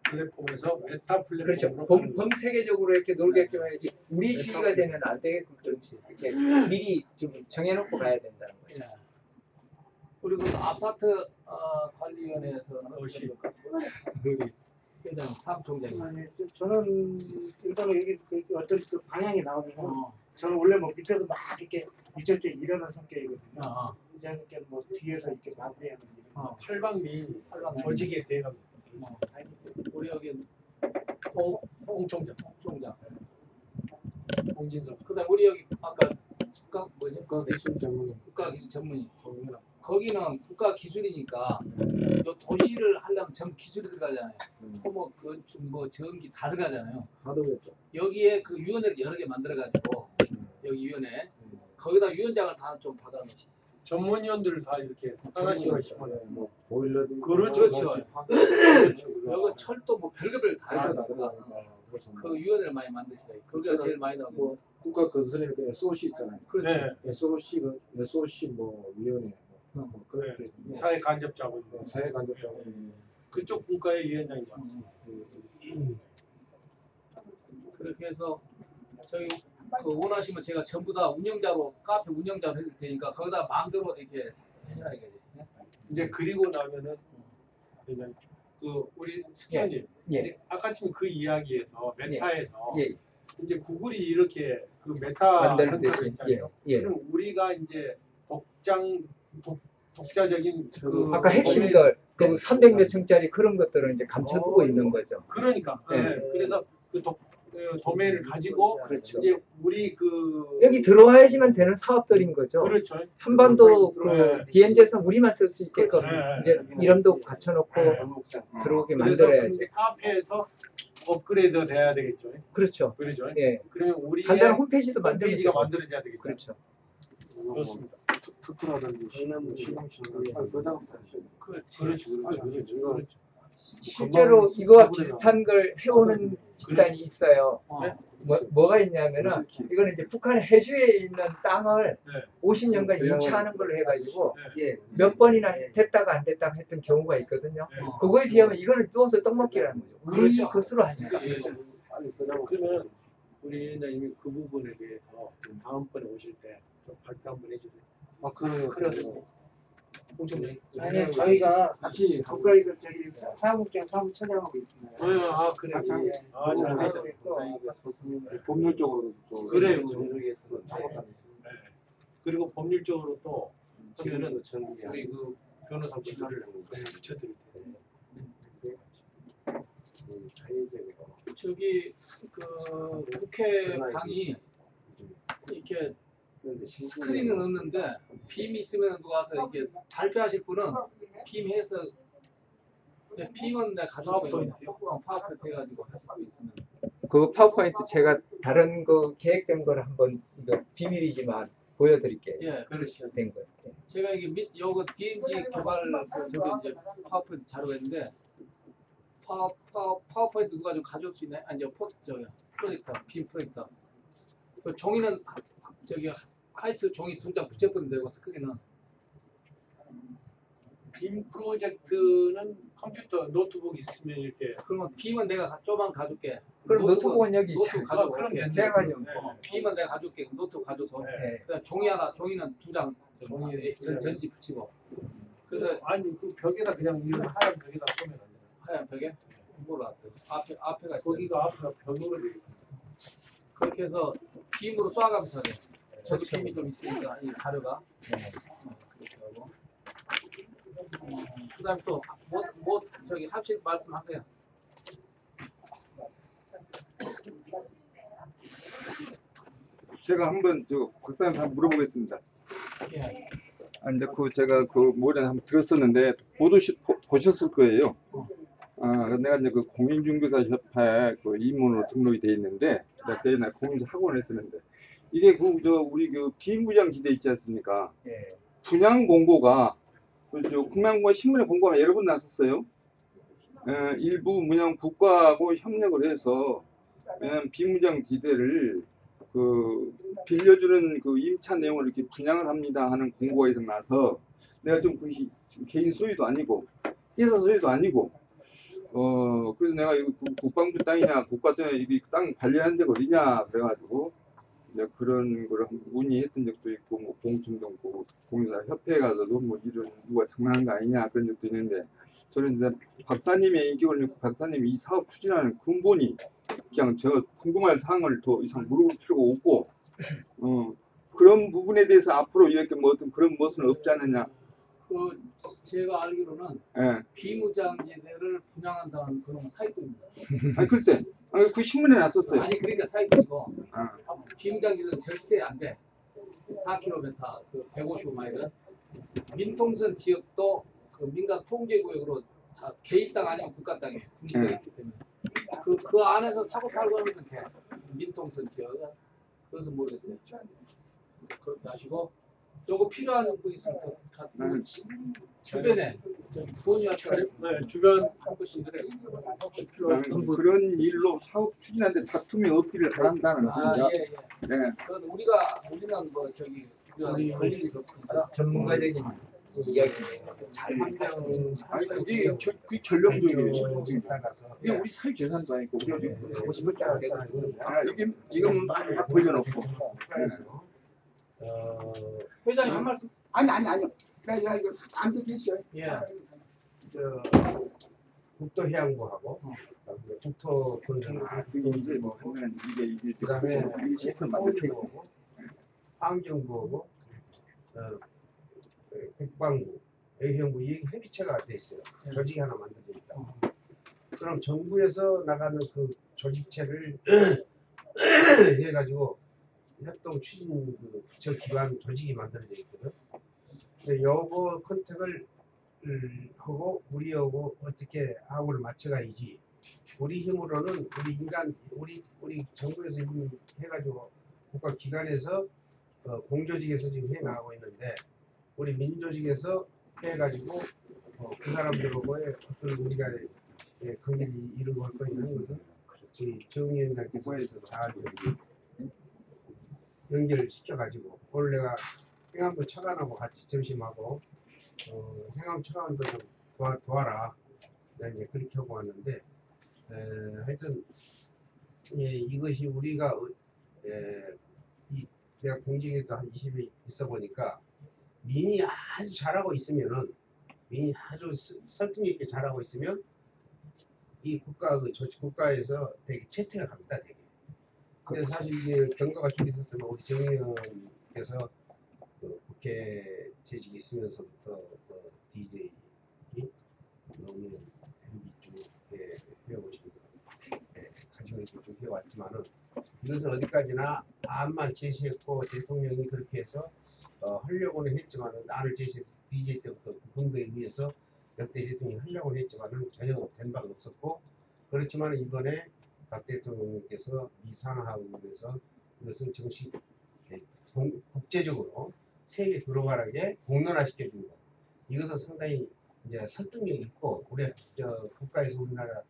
플랫폼에서 메타 그렇죠. 플랫폼으로 범 세계적으로 이렇게 놀게끔 해야지. 우리 주의가 되면 안 되겠고 그렇지. 이렇게 미리 좀 정해놓고 가야 된다는 거죠. 예. 그리고 아파트 관리위원회에서는 도시. 회장 사무총장이. 아니, 저는 일단은 여기 그 어떤 그 방향이 나오면 저는 원래 뭐 밑에서 막 이렇게 이쪽저쪽 일어나는 성격이거든요. 이제는 뭐 뒤에서 이렇게 마무리하는 일. 팔방미 조직에 대한 우리 여기 홍 총장, 홍진석. 그다음 우리 여기 아까 국가 뭐지? 기술 전문. 국가 전문이 거기는 국가 기술이니까 요 도시를 하려면 전 기술이 들어가잖아요. 토목, 건축, 뭐 전기 다 들어가잖아요. 하도겠죠. 여기에 그 위원회를 여러 개 만들어가지고 여기 위원회 거기다 위원장을 다 좀 받아놓으시. 전문위원들을 다 이렇게 하나씩 뭐 보일러도 그렇죠. 여기 철도 뭐 별개별 다 있거든요. 그 위원회를 많이 만드시라. 거기가 제일 많이 나오고. 뭐 국가 건설에 그 SOC 있잖아요. 그렇죠. 네. SOC 뭐 위원회 뭐 그런 게 사회 간접 자본 사회 간접 자본 그쪽 분과의 위원장이 많습니다. 그렇게 해서 저희 그 원하시면 제가 전부 다 운영자로 카페 운영자로 해드릴 테니까 거기다 마음대로 이렇게 해라 이거지. 이제 그리고 나면은 이제 그 우리 스키님 예. 아까 지금 그 이야기에서 메타에서 예. 이제 구글이 이렇게 그 메타 만들듯이. 한다고 했잖아요. 예. 그럼 우리가 이제 독자적인 그 아까 핵심들 그 300몇 층짜리 그런 것들은 이제 감춰두고 있는 거죠. 그러니까 네. 그래서 그 도메인을 가지고 그렇죠. 이제 우리 그 여기 들어와야지만 되는 사업들인 거죠. 그렇죠. 한반도 그 네. DMZ에서 우리만 쓸 수 있게끔 그렇죠. 이제 이름도 갖춰놓고 네. 들어오게 그래서 만들어야죠. 이제 카페에서 업그레이드 돼야 되겠죠. 그렇죠. 그렇죠. 예. 그러면 우리의 간단한 홈페이지도 홈페이지가 만들어야 만들어져야 되겠죠. 그렇죠. 그렇습니다. 투투라든지 시나무 시나무 도장사 그렇죠. 실제로 이거와 비슷한 걸 해오는 집단이 있어요. 네? 뭐가 있냐면은 이거는 이제 북한 해주에 있는 땅을 네. 50년간 임차하는 걸로 해가지고 예. 몇 번이나 됐다가 안 됐다가 했던 경우가 있거든요. 네. 그거에 비하면 이거는 누워서 떡 먹기라는 거죠. 그렇죠. 그것으로 하냐. 그러면 우리 위원장님이 그 부분에 대해서 다음번에 오실 때 좀 발표 한번 해주세요. 아 그래요. 홍청장님. 아니 저희가 같이 국가이도 저기 사무국장 사무처장하고 있잖아요. 아 그래. 잘 되셨네. 하고 있고 법률적으로도 좀 그래요. 전국에서는 작업하는 네. 그리고 법률적으로 또 하면은 지금도 전국에 우리 그 변호사분들을 붙여드릴게요. 사회적으로 저기 그 국회 방이 이렇게 스크린은 없는데 빔이 있으면 누가 와서 이렇게 발표하실 분은 빔 해서 빔은 내가 가지고 있어요. 파워포인트 해가지고 하실 수 있으면. 그 파워포인트 제가 다른 그 계획된 거를 한번 이거 비밀이지만 보여드릴게요. 예, 그렇죠. 된 거예요. 예. 제가 이게 요거 DMZ 개발 저거 이제 파워포인트 자료가 있는데 파워포인트 누가 좀 가져올 수 있나요? 아니 저 프로젝터 빔 프로젝터. 그 종이는 저기 화이트 종이 2장 붙여버리면 되고 스크린은. 빔 프로젝트는 컴퓨터 노트북 있으면 이렇게 그러면 빔은 내가 좀만 가줄게. 그럼 노트북은 여기 노트북 그럼 가져올게. 됐네. 제가 가지고 네. 빔은 내가 가줄게. 노트북 가져서. 네. 그다음 종이는 2장 전지 붙이고. 그래서 아니 그 벽에다 그냥 이 하얀 벽에다 쏘면 안 돼요. 하얀 벽에 뭐라 앞에가 있어요. 거기가 앞에가 벽으로 되어 있고. 그렇게 해서 빔으로 쏴가면서 해요. 저도 빔이 좀 있으니까 이 자료가. 그렇게 하고. 그다음 또 뭐 저기 합실 말씀하세요. 제가 한번 저 박사님 한번 물어보겠습니다. 예. 아, 근데 그 제가 그 뭐냐 한번 들었었는데 보셨을 거예요. 아, 내가 이제 그 공인중개사협회 그 입문으로 등록이 돼 있는데 내가 그때 공인중개사 학원을 했었는데 이게 그 저 우리 그 비무장지대 있지 않습니까? 예. 분양 공고가 그저 분양공고 신문에 공고가 여러 번 났었어요. 일부 문양 국가하고 협력을 해서 비무장지대를 그 빌려주는 그 임차 내용을 이렇게 분양을 합니다 하는 공고가 이상 나서 내가 좀 그 개인 소유도 아니고 회사 소유도 아니고 그래서 내가 이거 국방부 땅이냐 국가 땅에 이 땅 관리하는 데가 어디냐 그래가지고 이제 그런 걸 문의했던 적도 있고 뭐 공중정 공유사 협회에 가서도 뭐 이런 누가 장난한 거 아니냐 그런 적도 있는데 저는 이제 박사님의 인격을 믿고 박사님이 이 사업 추진하는 근본이 그냥 저 궁금한 사항을 더 이상 물어볼 필요가 없고 그런 부분에 대해서 앞으로 이렇게 뭐 어떤 그런 것은 없지 않느냐. 그 제가 알기로는 예. 비무장지대를 분양한다는 그런 사이트입니다. 아니 글쎄, 그 신문에 났었어요. 아니 그러니까 사이트이고 아. 비무장지대는 절대 안 돼. 4km 그 155마일은 민통선 지역도 그 민간 통제구역으로 다 개인 땅 아니면 국가 땅에 분리되어 있기 때문에 그 안에서 사고 팔고 하는 건 돼. 민통선 지역. 그래서 모르겠어요. 그렇게 하시고 요거 필요한 분 있으면 주변에 본의와 주변 한 번씩 그래. 혹시 필요한 그런 일로 사업 추진하는데 다툼이 없기를 바란다는 진짜. 예. 네. 그건 우리는 뭐 저기 걸릴 일이 없으니까. 전문가적인 이야기 잘 아니 그게 전력적이에요. 이게 우리 사회 재산도 아니고 우리가 하고 싶을 때 이게 지금 많이 벌려놓고. 회장님 한 말씀. 아니요. 내가 이거 안 되겠어요. 예. 저 국토해양부하고 국토본청 이제 뭐 하면 이게 그다음에 시설 만들 환경부하고 국방부 A형 뭐 이게 협의체가 돼 있어요. 조직이 하나 만들어져 있다. 그럼 정부에서 나가는 그 조직체를 해가지고 협동 추진 그 부처 기관 조직이 만들어져 있거든. 근데 요거 컨택을 하고 우리하고 어떻게 하고를 맞춰가야지. 우리 힘으로는 우리 인간 우리 정부에서 이미 해가지고 국가 기관에서 공조직에서 지금 해 나가고 있는데 우리 민조직에서 해가지고 그 사람들하고의 어떤 우리가 관계를 이루고 할 거 있는 것은 우리 정의연단께서 잘 연결시켜가지고 오늘 내가 행안부 차관하고 같이 점심하고 행안부 차관도 좀 도와라. 내가 이제 그렇게 하고 왔는데 하여튼 이것이 우리가 내가 공직에도 한 20일 있어 보니까 민이 아주 잘하고 있으면은 민이 아주 설득력 있게 잘하고 있으면 이 국가에서 되게 채택을 합니다. 되게. 근데 사실 이제 경과가 좀 있었으면 우리 정의원께서 그 국회 재직이 있으면서부터 DJ 노무현 MB 쪽에 해오시고 가지고 있고 좀 해왔지만은 이것은 어디까지나 안만 제시했고 대통령이 그렇게 해서 하려고는 했지만은 안을 제시해서 DJ 때부터 그 근거에 의해서 역대 대통령이 하려고는 했지만은 전혀 된 바가 없었고 그렇지만 이번에 박 대통령님께서 미 산하학원에서 이것은 정식 국제적으로 세계 글로벌하게 공론화시켜 준 것. 이것은 상당히 이제 설득력 있고 우리 국가에서 우리나라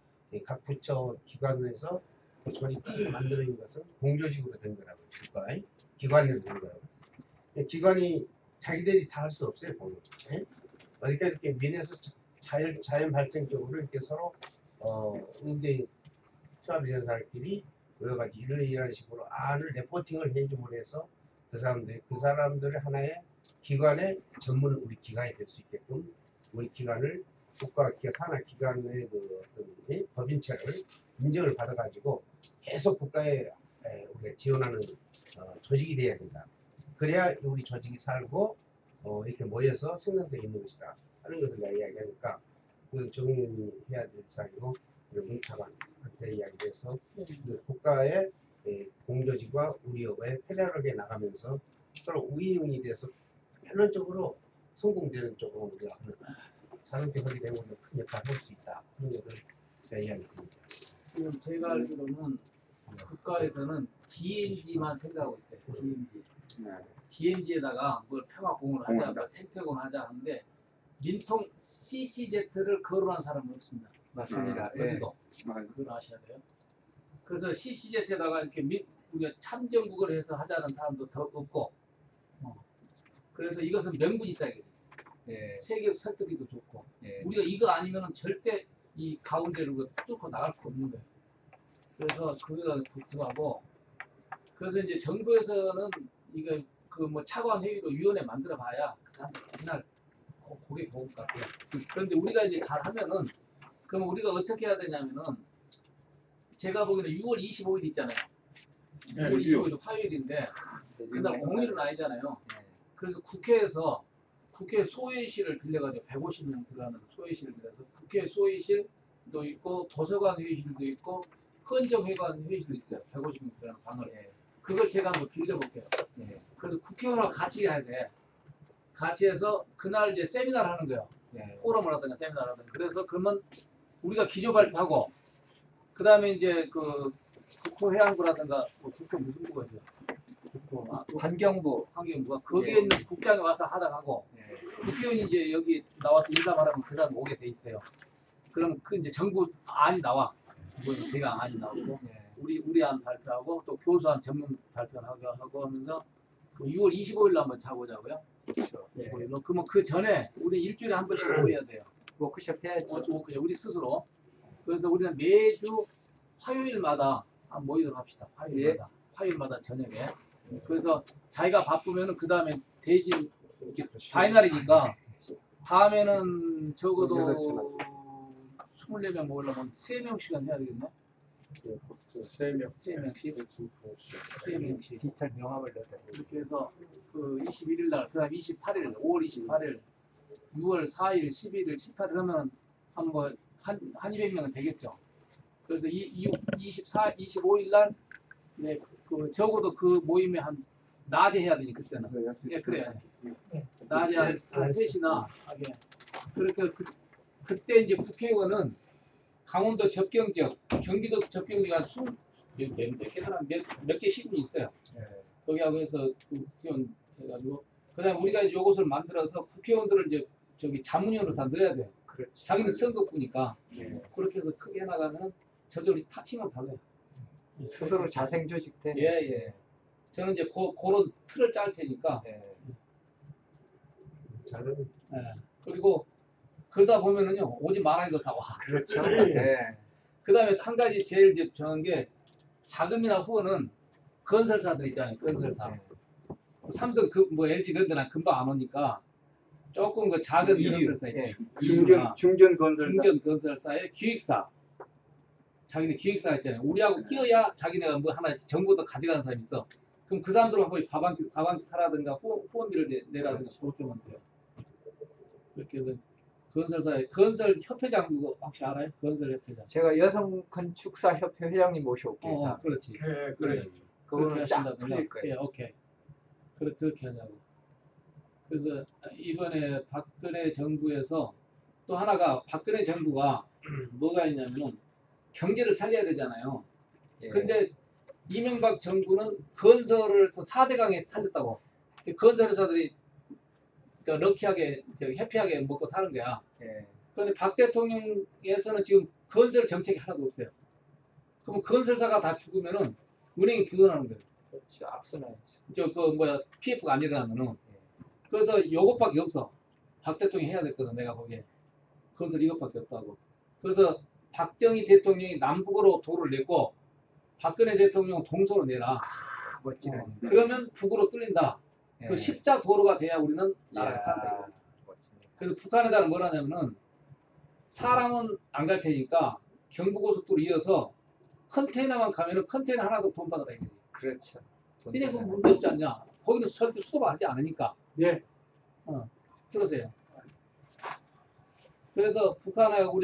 각 부처 기관에서 그 조직이 만드는 것은 공조직으로 된 거라고 국가 기관으로 된 거라고. 기관이 자기들이 다 할 수 없어요 보면. 어디까지 이렇게 민에서 자연 발생적으로 이렇게 서로 의견 수합연사들끼리 여러 가지 이런 식으로 안을 레포팅을 해줌으로 해서 그 사람들의 하나의 기관의 전문 우리 기관이 될 수 있게끔 우리 기관을 국가 산하 기관의 그 어떤 법인체를 인정을 받아가지고 계속 국가에 우리가 지원하는 조직이 돼야 된다. 그래야 우리 조직이 살고 이렇게 모여서 생산성이 있는 것이다 하는 것을 내가 이야기하니까 그건 정의원이 해야 될 사항이고 문차관한테 이야기해서 국가의 공조직과 우리업에 페달하게 나가면서 서로 우인웅이 돼서 편원적으로 성공되는 쪽으로 우리가 하는 자동차 허리 내용으로 큰 역할을 할 수 있다 하는 것을 제가 이야기합니다. 지금 제가 알기로는 국가에서는 DMZ만 생각하고 있어요. DMZ. DMZ에다가 뭘 평화공헌을 하자, 뭐 생태공헌을 하자 하는데 민통 CCZ를 거론한 사람은 없습니다. 맞습니다. 어디도. 그걸 아셔야 돼요. 그래서 CCZ에다가 이렇게 우리가 참정국을 해서 하자는 사람도 더 없고, 그래서 이것은 명분이 있다 이게. 세계 설득이도 좋고, 우리가 이거 아니면은 절대 이 가운데로 뚫고 나갈 수가 없는 거예요. 그래서 그거가 독특하고, 그래서 이제 정부에서는 이거 그 뭐 차관 회의로 위원회 만들어 봐야 그 사람들 맨날 고개 고급 같아요. 그런데 우리가 이제 잘 하면은, 그러면 우리가 어떻게 해야 되냐면은, 제가 보기에는 6월 25일 있잖아요. 6월 25일은 화요일인데, 그날 공휴일은 아니잖아요. 그래서 국회에서 국회 소회의실을 빌려가지고 150명 들어가는 소회의실을 빌려서 국회 소회의실도 있고 도서관 회의실도 있고 헌정회관 회의실도 있어요. 150명 들어가는 방을. 그걸 제가 한번 빌려볼게요. 그래서 국회의원하고 같이 해야 돼. 같이 해서 그날 이제 세미나를 하는 거예요. 포럼을 하든가 세미나를 하든가. 그래서 그러면 우리가 기조 발표하고 그 다음에 이제 그 국토해양부라든가 국토 무슨 부가 있어요? 환경부가 거기에 있는 국장이 와서 하다가 하고 국회의원이 이제 여기 나와서 인사말하면 그 다음 오게 돼 있어요. 그럼 그 이제 정부 안이 나와. 뭐 제가 안이 나오고 우리 안 발표하고 또 교수안 전문 발표하고 하면서 그 6월 25일로 한번 잡아보자고요. 그렇죠. 그러면 그 전에 우리 일주일에 한 번씩 모여야 돼요. 워크숍 해야죠. 워크숍 우리 스스로. 그래서 우리는 매주 화요일마다 모이도록 합시다. 화요일마다 저녁에. 그래서 자기가 바쁘면은 그 다음에 대신 파이널이니까 다음에는 적어도 24명 모으려면 3명씩은 해야 되겠네. 3명씩 디지털 명함을 넣어야 이렇게 해서 그 21일 날, 그 다음 28일, 5월 28일 6월 4일, 11일, 18일 하면 한 200명은 되겠죠. 그래서 25일 날 네, 그 적어도 그 모임에 한 낮에 해야 되니 그때는. 예, 그래요. 낮에 한 3시나 하게. 그렇게 그때 이제 국회의원은 강원도 접경 지역, 경기도 접경 지역 몇 개 시군이 있어요. 거기하고 해서 그 국회의원 해가지고 그다음에 우리가 이제 요것을 만들어서 국회의원들을 이제 저기 자문위원으로 다 넣어야 돼요. 그렇지. 자기는 선거구니까 그렇게 해서 크게 해나가면 저절로 다 힘을 받아요. 스스로 자생 조직돼. 예. 저는 이제 그런 틀을 짤 테니까. 저는 그리고 그러다 보면은요 오지 말아도 다 와. 그렇죠. 그다음에 한 가지 제일 이제 정한 게 자금이나 후원은 건설사들 있잖아요. 건설사. 삼성 뭐 LG 이런 데는 금방 안 오니까 조금 그 작은 건설사 중견 건설사. 중견 건설사의 기획사. 자기네 기획사 있잖아요. 우리하고 끼어야 자기네가 뭐 하나 정보도 가져가는 사람이 있어. 그럼 그 사람들하고 거의 밥 한 끼 사라든가 후원비를 내라든가 그러면 돼요. 이렇게 해서 건설 협회장 그거 혹시 알아요? 건설 협회장. 제가 여성 건축사 협회 회장님 모셔올게요. 그렇지. 그래. 그거는 쫙 풀릴 거예요. 예, 오케이. 그렇게 하자고. 그래서 이번에 박근혜 정부에서 또 하나가 박근혜 정부가 뭐가 있냐면은 경제를 살려야 되잖아요. 근데 이명박 정부는 건설을 4대 강에 살렸다고. 건설회사들이 럭키하게 해피하게 먹고 사는 거야. 그런데 박 대통령에서는 지금 건설 정책이 하나도 없어요. 그럼 건설사가 다 죽으면은 은행이 부도나는 거예요. 그렇죠. 악순환이죠. PF가 안 일어나면은. 그래서 이것밖에 없어. 박 대통령이 해야 될 거다 내가 보기에. 건설 이것밖에 없다고. 그래서 박정희 대통령이 남북으로 도로를 냈고 박근혜 대통령은 동서로 내라. 멋지네. 그러면 북으로 뚫린다. 그 십자 도로가 돼야 우리는 나라가 산다. 그래서 북한에다가 뭘 하냐면은 사람은 안 갈 테니까 경부고속도로 이어서 컨테이너만 가면은 컨테이너 하나도 돈 받아라 이거지. 그렇죠. 그냥 그건 문제 없지 않냐. 거기는 절대 수도가 하지 않으니까. 들으세요. 그래서 북한하고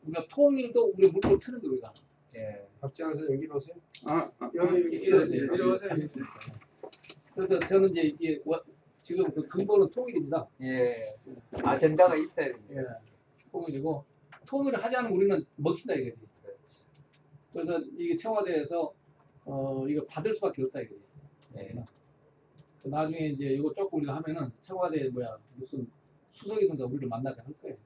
우리가 통일도 우리 물꼬를 트는데 우리가. 박지원 선생 여기로 오세요. 여기 이리 오세요. 그래서 저는 이제 이게 지금 그 근본은 통일입니다. 아젠다가 있어야 됩니다. 통일이고 통일을 하지 않으면 우리는 먹힌다 이거지. 그래서 이게 청와대에서 이거 받을 수밖에 없다 이거지. 나중에 이제 이거 조금 우리가 하면은 청와대 무슨 수석이든가 우리를 만나게 할 거예요.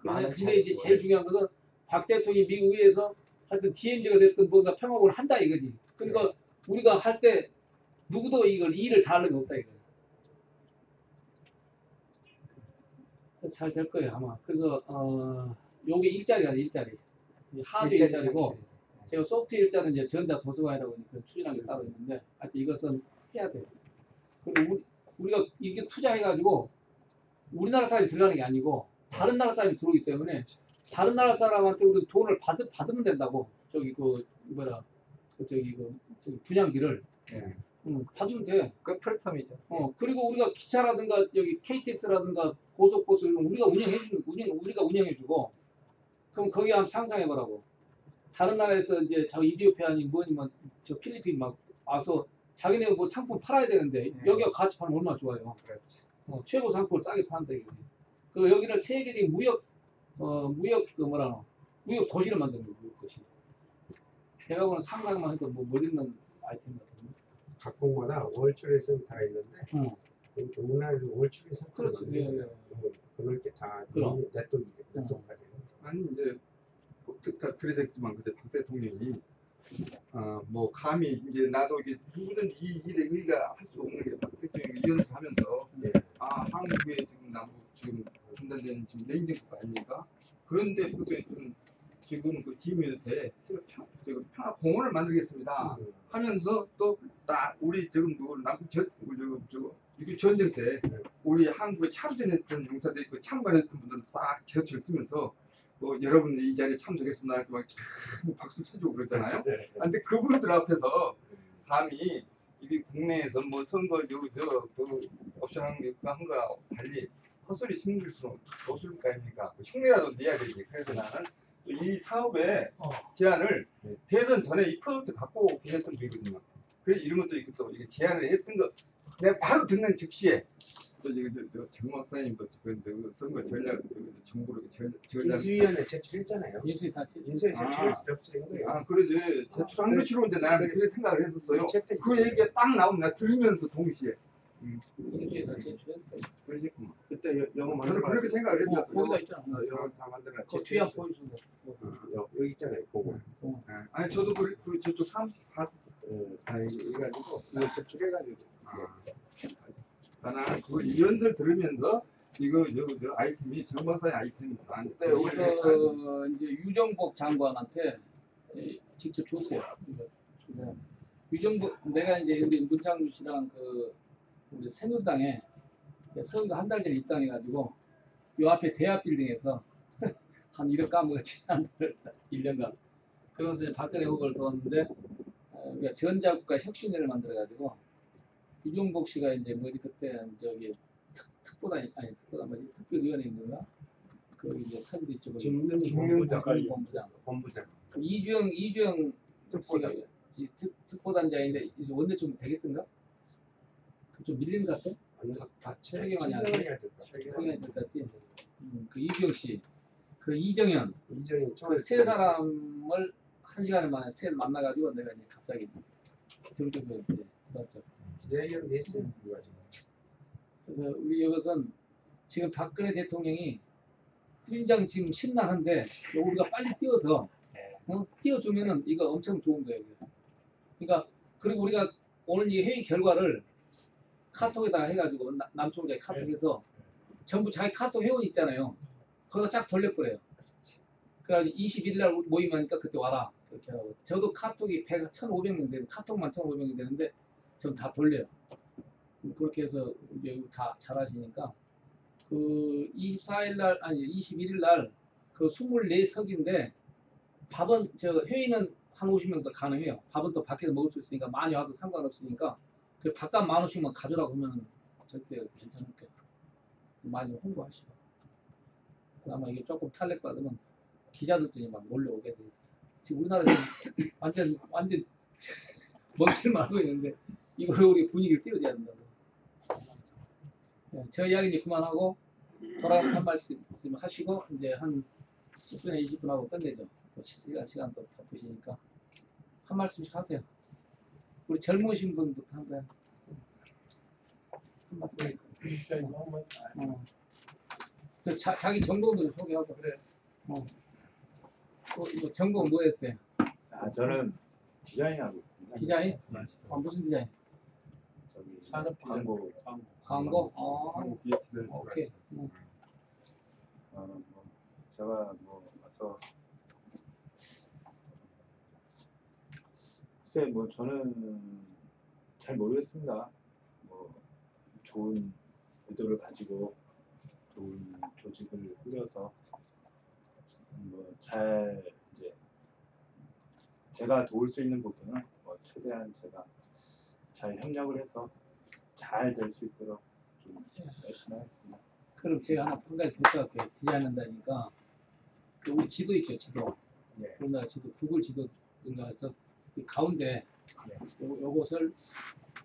근데 이제 제일 중요한 것은 박 대통령이 미국에서 하여튼 DMZ가 됐든 뭔가 평화를 한다 이거지. 그러니까 우리가 할 때 누구도 이걸 일을 다 하려면 없다 이거지. 잘 될 거예요 아마. 그래서 요게 일자리가 일자리. 하드 일자리고 제가 소프트 일자리는 이제 전자 도서관이라고 추진한 게 따로 있는데 하여튼 이것은 해야 돼요. 그리고 우리가 이게 투자해가지고 우리나라 사람이 들어가는 게 아니고 다른 나라 사람이 들어오기 때문에 다른 나라 사람한테 우리 돈을 받으면 된다고. 저기 분양기를 받으면 돼. 그 플랫폼이죠. 그리고 우리가 기차라든가 여기 KTX라든가 고속버스 이런 거 우리가 우리가 운영해주고 그럼 거기 한번 상상해보라고. 다른 나라에서 이제 이디오피아니 뭐니 저 필리핀 막 와서 자기네 뭐 상품 팔아야 되는데 여기가 같이 팔면 얼마나 좋아요. 그렇지. 최고 상품을 싸게 파는다 이거지. 그 여기를 세계적인 무역 도시를 만드는 거예요. 무역 도시. 제가 보는 상상만 해도 뭐 멋있는 아이템 같은데. 각국마다 월출의 센터가 있는데 우리나라에도 월출의 센터가 그렇지. 그럴 게 다 네트워크가 되는. 아니 이제 그래서 했지만 그때 박 대통령이 뭐 감히 이제 나도 이게 누구든지 이 일에 의가 할 수 없는 게 박 대통령이 이연을 하면서 한국에 지금 남북 지금 분단된 지금 내인정국 아닙니까? 그런데 지금 그 디미한테 평화 공원을 만들겠습니다 하면서 또 딱 우리 지금 남북 이게 전쟁 때 우리 한국에 참전했던 용사들이 참관했던 분들은 싹 제어치를 쓰면서 여러분들 이 자리에 참석했습니다 이렇게 막 박수 쳐주고 그랬잖아요. 근데 그분들 앞에서 감히 이게 국내에서 뭐 선거 옵션 한 거와 달리 헛소리 심길수록 노술 거 아닙니까? 흉내라도 내야 되지. 그래서 나는 이 사업의 제안을 대선 전에 이 프로젝트 갖고 오긴 했던 분이거든요. 그래서 이런 것도 있고 또 이게 제안을 했던 거 내가 바로 듣는 즉시에 또 지금 정 박사님도 그 선거 전략 정보를 전략 인수위원회 제출했잖아요. 인수위 다 인수위 제출해서 접수된 거예요. 아 그러지 제출한 거 싫은데 나는 그렇게 생각을 했었어요. 그 얘기가 딱 나오면 나 들으면서 동시에 인수위 다 제출했어요. 그러셨구만. 그때 영어 저는 만들어. 그렇게 생각을 했었어요. 거기다 있잖아. 영어 다 만들어. 그 뒤에 한번 보여주세요. 여기 있잖아요. 그거. 아니 저도 그 저쪽 사무실 봤어. 이래가지고 이거 제출해가지고. 나는 그 연설 들으면서 이거 저 아이템이 정박사의 아이템이 나한테 여기서 이제 유정복 장관한테 직접 줬어요. 이거. 유정복 내가 이제 우리 문창주 씨랑 그 우리 새누리당에 선거 한 달 전에 입당해가지고 요 앞에 대합 빌딩에서 한 1억 까먹었지 한 1년간. 그러면서 이제 박근혜 후보를 도왔는데 우리가 전자국가 혁신회를 만들어가지고 유정복 씨가 이제 뭐지 그때 저기 특보단 아니 특보단 뭐지 특별위원회인가 그 이제 사기도 있죠. 본부장. 이주영 씨가 특보단장인데 이제 원내좀 되겠던가? 좀 밀린 것 같아? 최경환이 아니야. 최경환이 될 것 같지? 그 이주영 씨, 그 이정현, 그 세 사람을 한 시간 만에 세 만나가지고 내가 이제 갑자기 정적으로 이제 들었죠. 기자회견 냈어요. 그래서 우리 이것은 지금 박근혜 대통령이 후인장 지금 심란한데 우리가 빨리 띄워서 띄워주면은 이거 엄청 좋은 거예요. 그러니까 그리고 우리가 오늘 이 회의 결과를 카톡에다가 해가지고 남총장이 카톡에서 전부 자기 카톡 회원 있잖아요. 거기다 쫙 돌려버려요. 그래가지고 21일 날 모임하니까 그때 와라 그렇게 하고 저도 카톡이 1,500명 되는 카톡만 1,500명 되는데 전 다 돌려요. 그렇게 해서 이제 다 잘하시니까 그 24일 날 아니 21일 날 그 24석인데 밥은 저 회의는 한 50명 더 가능해요. 밥은 또 밖에서 먹을 수 있으니까 많이 와도 상관없으니까 그 밥값 10,000원씩만 가져라고 하면 절대 괜찮을 거예요. 많이 홍보하시고 아마 이게 조금 탈렉 받으면 기자들도 막 몰려오게 돼 있어요. 지금 우리나라에서 완전 멍청을 하고 있는데 이걸 우리 분위기를 띄워줘야 된다고. 네, 저 이야기 이제 그만하고 돌아가서 한 말씀 하시고 이제 한 10분에 20분 하고 끝내죠. 시간도 바쁘시니까 한 말씀씩 하세요. 우리 젊으신 분부터 한 거야. 한 말씀. 자기 전공도 소개하고 그래. 이거 전공 뭐 했어요? 저는 디자인 하고 있습니다. 디자인? 무슨 디자인? 저기 산업 광고. 광고? 오케이. 제가 와서 글쎄 저는 잘 모르겠습니다. 좋은 의도를 가지고 좋은 조직을 꾸려서 잘 이제 제가 도울 수 있는 부분은 최대한 제가 잘 협력을 해서 잘 될 수 있도록 좀 열심히 하겠습니다. 그럼 제가 하나 한 가지 부탁할게요. 디자인한다니까 우리 지도 있죠, 지도. 네. 우리나라 지도, 구글 지도인가 해서 이 가운데 요것을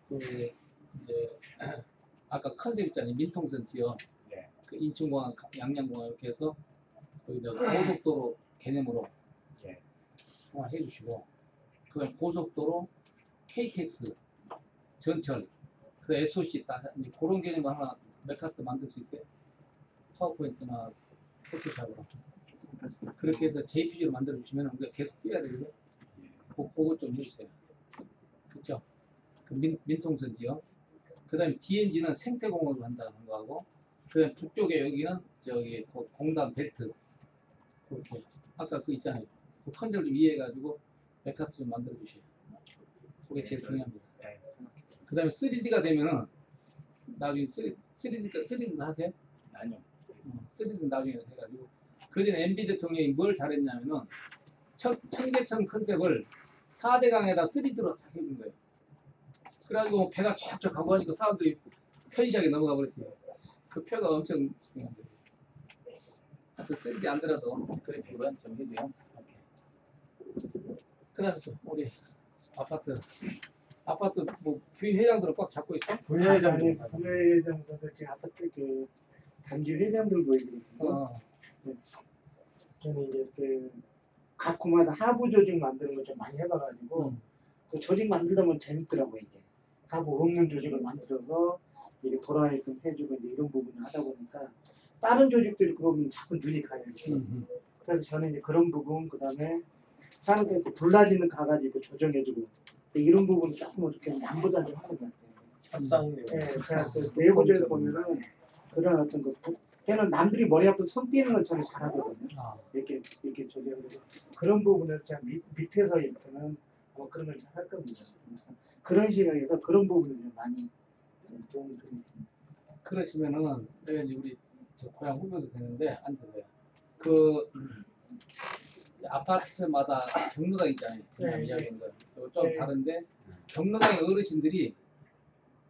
그 이제 아까 컨셉 있잖아요. 민통선 지역, 네. 그 인천공항, 양양공항 이렇게 해서 거기다 고속도로 개념으로 네. 하나 해주시고, 그다음 고속도로, KTX, 전철, 그 SOC 딱 이제 그런 개념을 하나 메카트 만들 수 있어요. 파워포인트나 포토샵으로 그렇게 해서 JPG로 만들어 주시면 우리가 계속 뛰어야 되거든요. 그거 좀 해주세요. 그렇죠? 그 민통선 지역. 그 다음에 DNG는 생태공원으로 한다는 거하고, 그 다음에 북쪽에 여기는 저기 공단 벨트. 그렇게. 아까 그 있잖아요. 그 컨셉을 좀 이해해가지고 메카트 좀 만들어 주세요. 그게 제일 중요합니다. 그 다음에 3D가 되면은 나중에 3D도 하세요? 아니요. 3D는 나중에 해가지고. 그 전에 MB 대통령이 뭘 잘했냐면은 청계천 컨셉을 4대강에다 3D로 딱 해준 거예요. 그래가지고 배가 쫙쫙 가고 하니까 사람들이 편의시하게 넘어가 버렸어요. 그 표가 엄청 중요한 거예요. 하여튼 쓰는 게 안 되라도 그래픽으로 좀 해줘요. 이렇게. 그다음에 또 우리 아파트 뭐 부회장들은 꽉 잡고 있어? 부회장님, 부회장도 지금 아파트 그 단지 회장들 모이거든요. 저는 이제 각 구마다 하부 조직 만드는 거 좀 많이 해봐가지고 그 조직 만들다 보면 재밌더라고요. 이게 하부 없는 조직을 만들어서 이게 돌아가게끔 해주고 이제 이런 부분을 하다 보니까 다른 조직들이 그러면 자꾸 눈이 가요. 그래서 저는 이제 그런 부분, 그다음에 사람들 불나지는 가가지고 조정해주고 이런 부분 조금 이렇게 양보다 좀 하는 것 같아요. 협상이네요. 네, 제가 그 내부적으로 보면은 그런 어떤 것, 걔는 남들이 머리 아프고 손 띄는 건 저는 잘하거든요. 이렇게 조정하고 그런 부분을 제가 밑에서 이렇게는 그런 걸 잘 할 겁니다. 그런 시각에서 그런 부분을 좀 많이 도움을 드립니다. 그러시면은 내가 이제 우리 저 고향 후보도 되는데 앉으세요. 그 아파트마다 경로당 있잖아요. 지금 이야기한 거. 좀 다른데 경로당의 어르신들이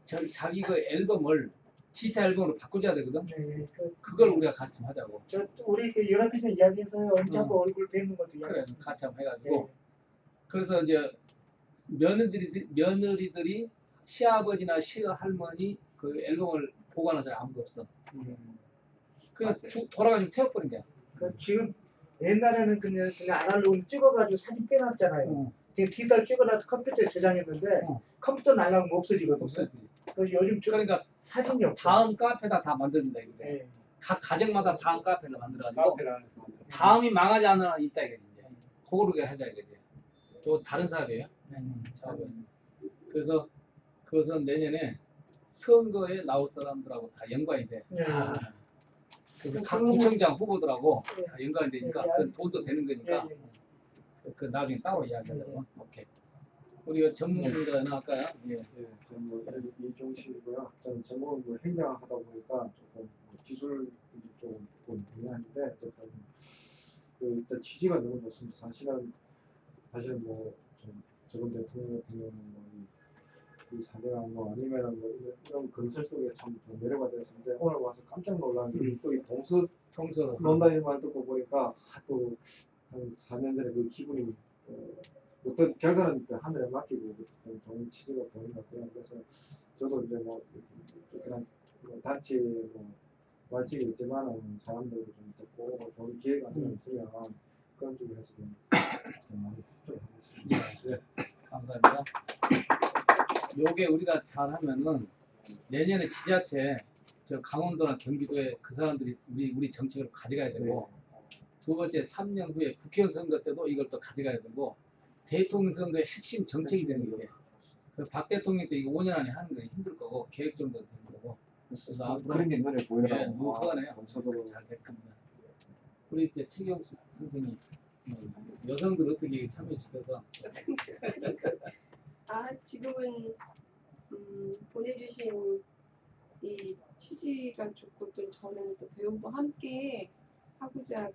자기 그 앨범을 디지털 앨범으로 바꿔줘야 되거든. 그걸 우리가 같이 좀 하자고. 우리 그 연합회에서 이야기해서요. 언제 한번 얼굴 뵈는 것도 그래, 같이 한번 해가지고. 그래서 이제 며느리들이 시아버지나 시할머니 그 앨범을 보관하는 사람이 아무도 없어. 그냥 돌아가지고 태워버린 거야. 지금 옛날에는 그냥 아날로그로 찍어가지고 사진 빼놨잖아요. 지금 디지털 찍어놔서 컴퓨터에 저장했는데 컴퓨터 날라가면 없어지거든요. 그래서 요즘 그러니까 사진이 없어. 다음 카페다 다 만들린다 이거래. 각 가정마다 다음 카페를 만들어가지고 다음이 망하지 않는 한 있다 이거지. 그거를 하자 이거지. 저 다른 사업이에요. 사업은. 그래서 그것은 내년에 선거에 나올 사람들하고 다 연관이 돼. 그래서 각 구청장 후보들하고 다 연관이 되니까 그 돈도 되는 거니까 그 나중에 따로 이야기하자고. 오케이. 우리가 전문가는 할까요? 예. 저는 뭐 이종식이고요. 저는 전공은 뭐 행정하다 보니까 조금 기술이 좀 중요한데 어쨌든 그 일단 취지가 너무 좋습니다. 사실 뭐좀 저번 대통령 같은 경우는 이 사대가 뭐 아니면은 뭐 이런 건설 쪽에 참 매료가 됐었는데 오늘 와서 깜짝 놀란 게 또 이 동서 논다는 말 듣고 보니까 또 한 4년 전에 그 기분이 어떤 결과는 하늘에 맡기고 좋은 취지가 보인다 그래서 저도 이제 뭐 특별한 단체 말직이 있지만은 사람들도 좀 듣고 좋은 기회가 있으면 그런 쪽으로 해서 좀 많이 협조하겠습니다. 네. 감사합니다. 요게 우리가 잘하면은 내년에 지자체 저 강원도나 경기도에 그 사람들이 우리 정책을 가져가야 되고 두 번째 3년 후에 국회의원 선거 때도 이걸 또 가져가야 되고 대통령 선거의 핵심 정책이 되는 거예요. 그래서 박 대통령 때 이거 5년 안에 하는 거 힘들 거고 계획 정도 되는 거고. 그래서 앞으로 그런 게 눈에 보이더라고요. 무거워네요. 잘될 겁니다. 우리 이제 최경수 선생님 여성들 어떻게 참여시켜서 지금은 보내주신 이 취지가 좋고 또 저는 또 배움과 함께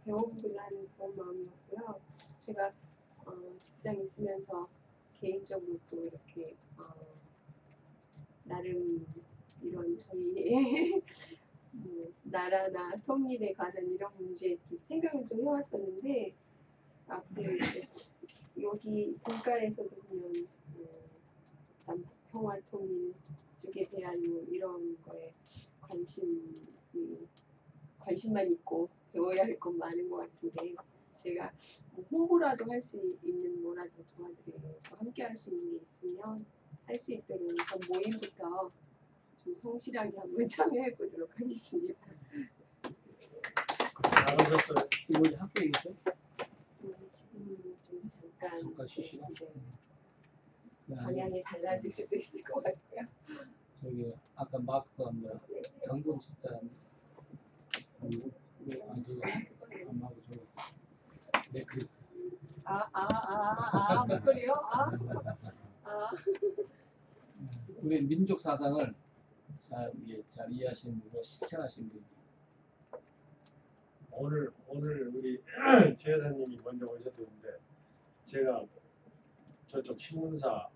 배워보고자 하는 그런 마음이었고요. 제가 직장 있으면서 개인적으로 또 이렇게 나름 이런 저희의 나라나 통일에 관한 이런 문제에 생각을 좀 해왔었는데 앞으로 이제 여기 분과에서도 그냥 평화 통일 쪽에 대한 이런 거에 관심만 있고 배워야 할 건 많은 것 같은데 제가 홍보라도 할 수 있는 뭐라도 도와드리고 함께 할 수 있는 게 있으면 할 수 있도록 우선 모임부터 좀 성실하게 한번 참여해 보도록 하겠습니다. 잘하셨어요. 지금 우리 학교에 있죠? 지금 좀 잠깐 쉬시나? 방향이 달라질 수도 있을 것 같고요. 저기 아까 마크가 뭐야? 당분 진짜 우리 엄마하고 저 넥클리스. 목걸이요? 우리 민족 사상을 잘 이해하시는 분과 실천하시는 분. 오늘 우리 최 여사님이 먼저 오셨었는데 제가 저쪽 신문사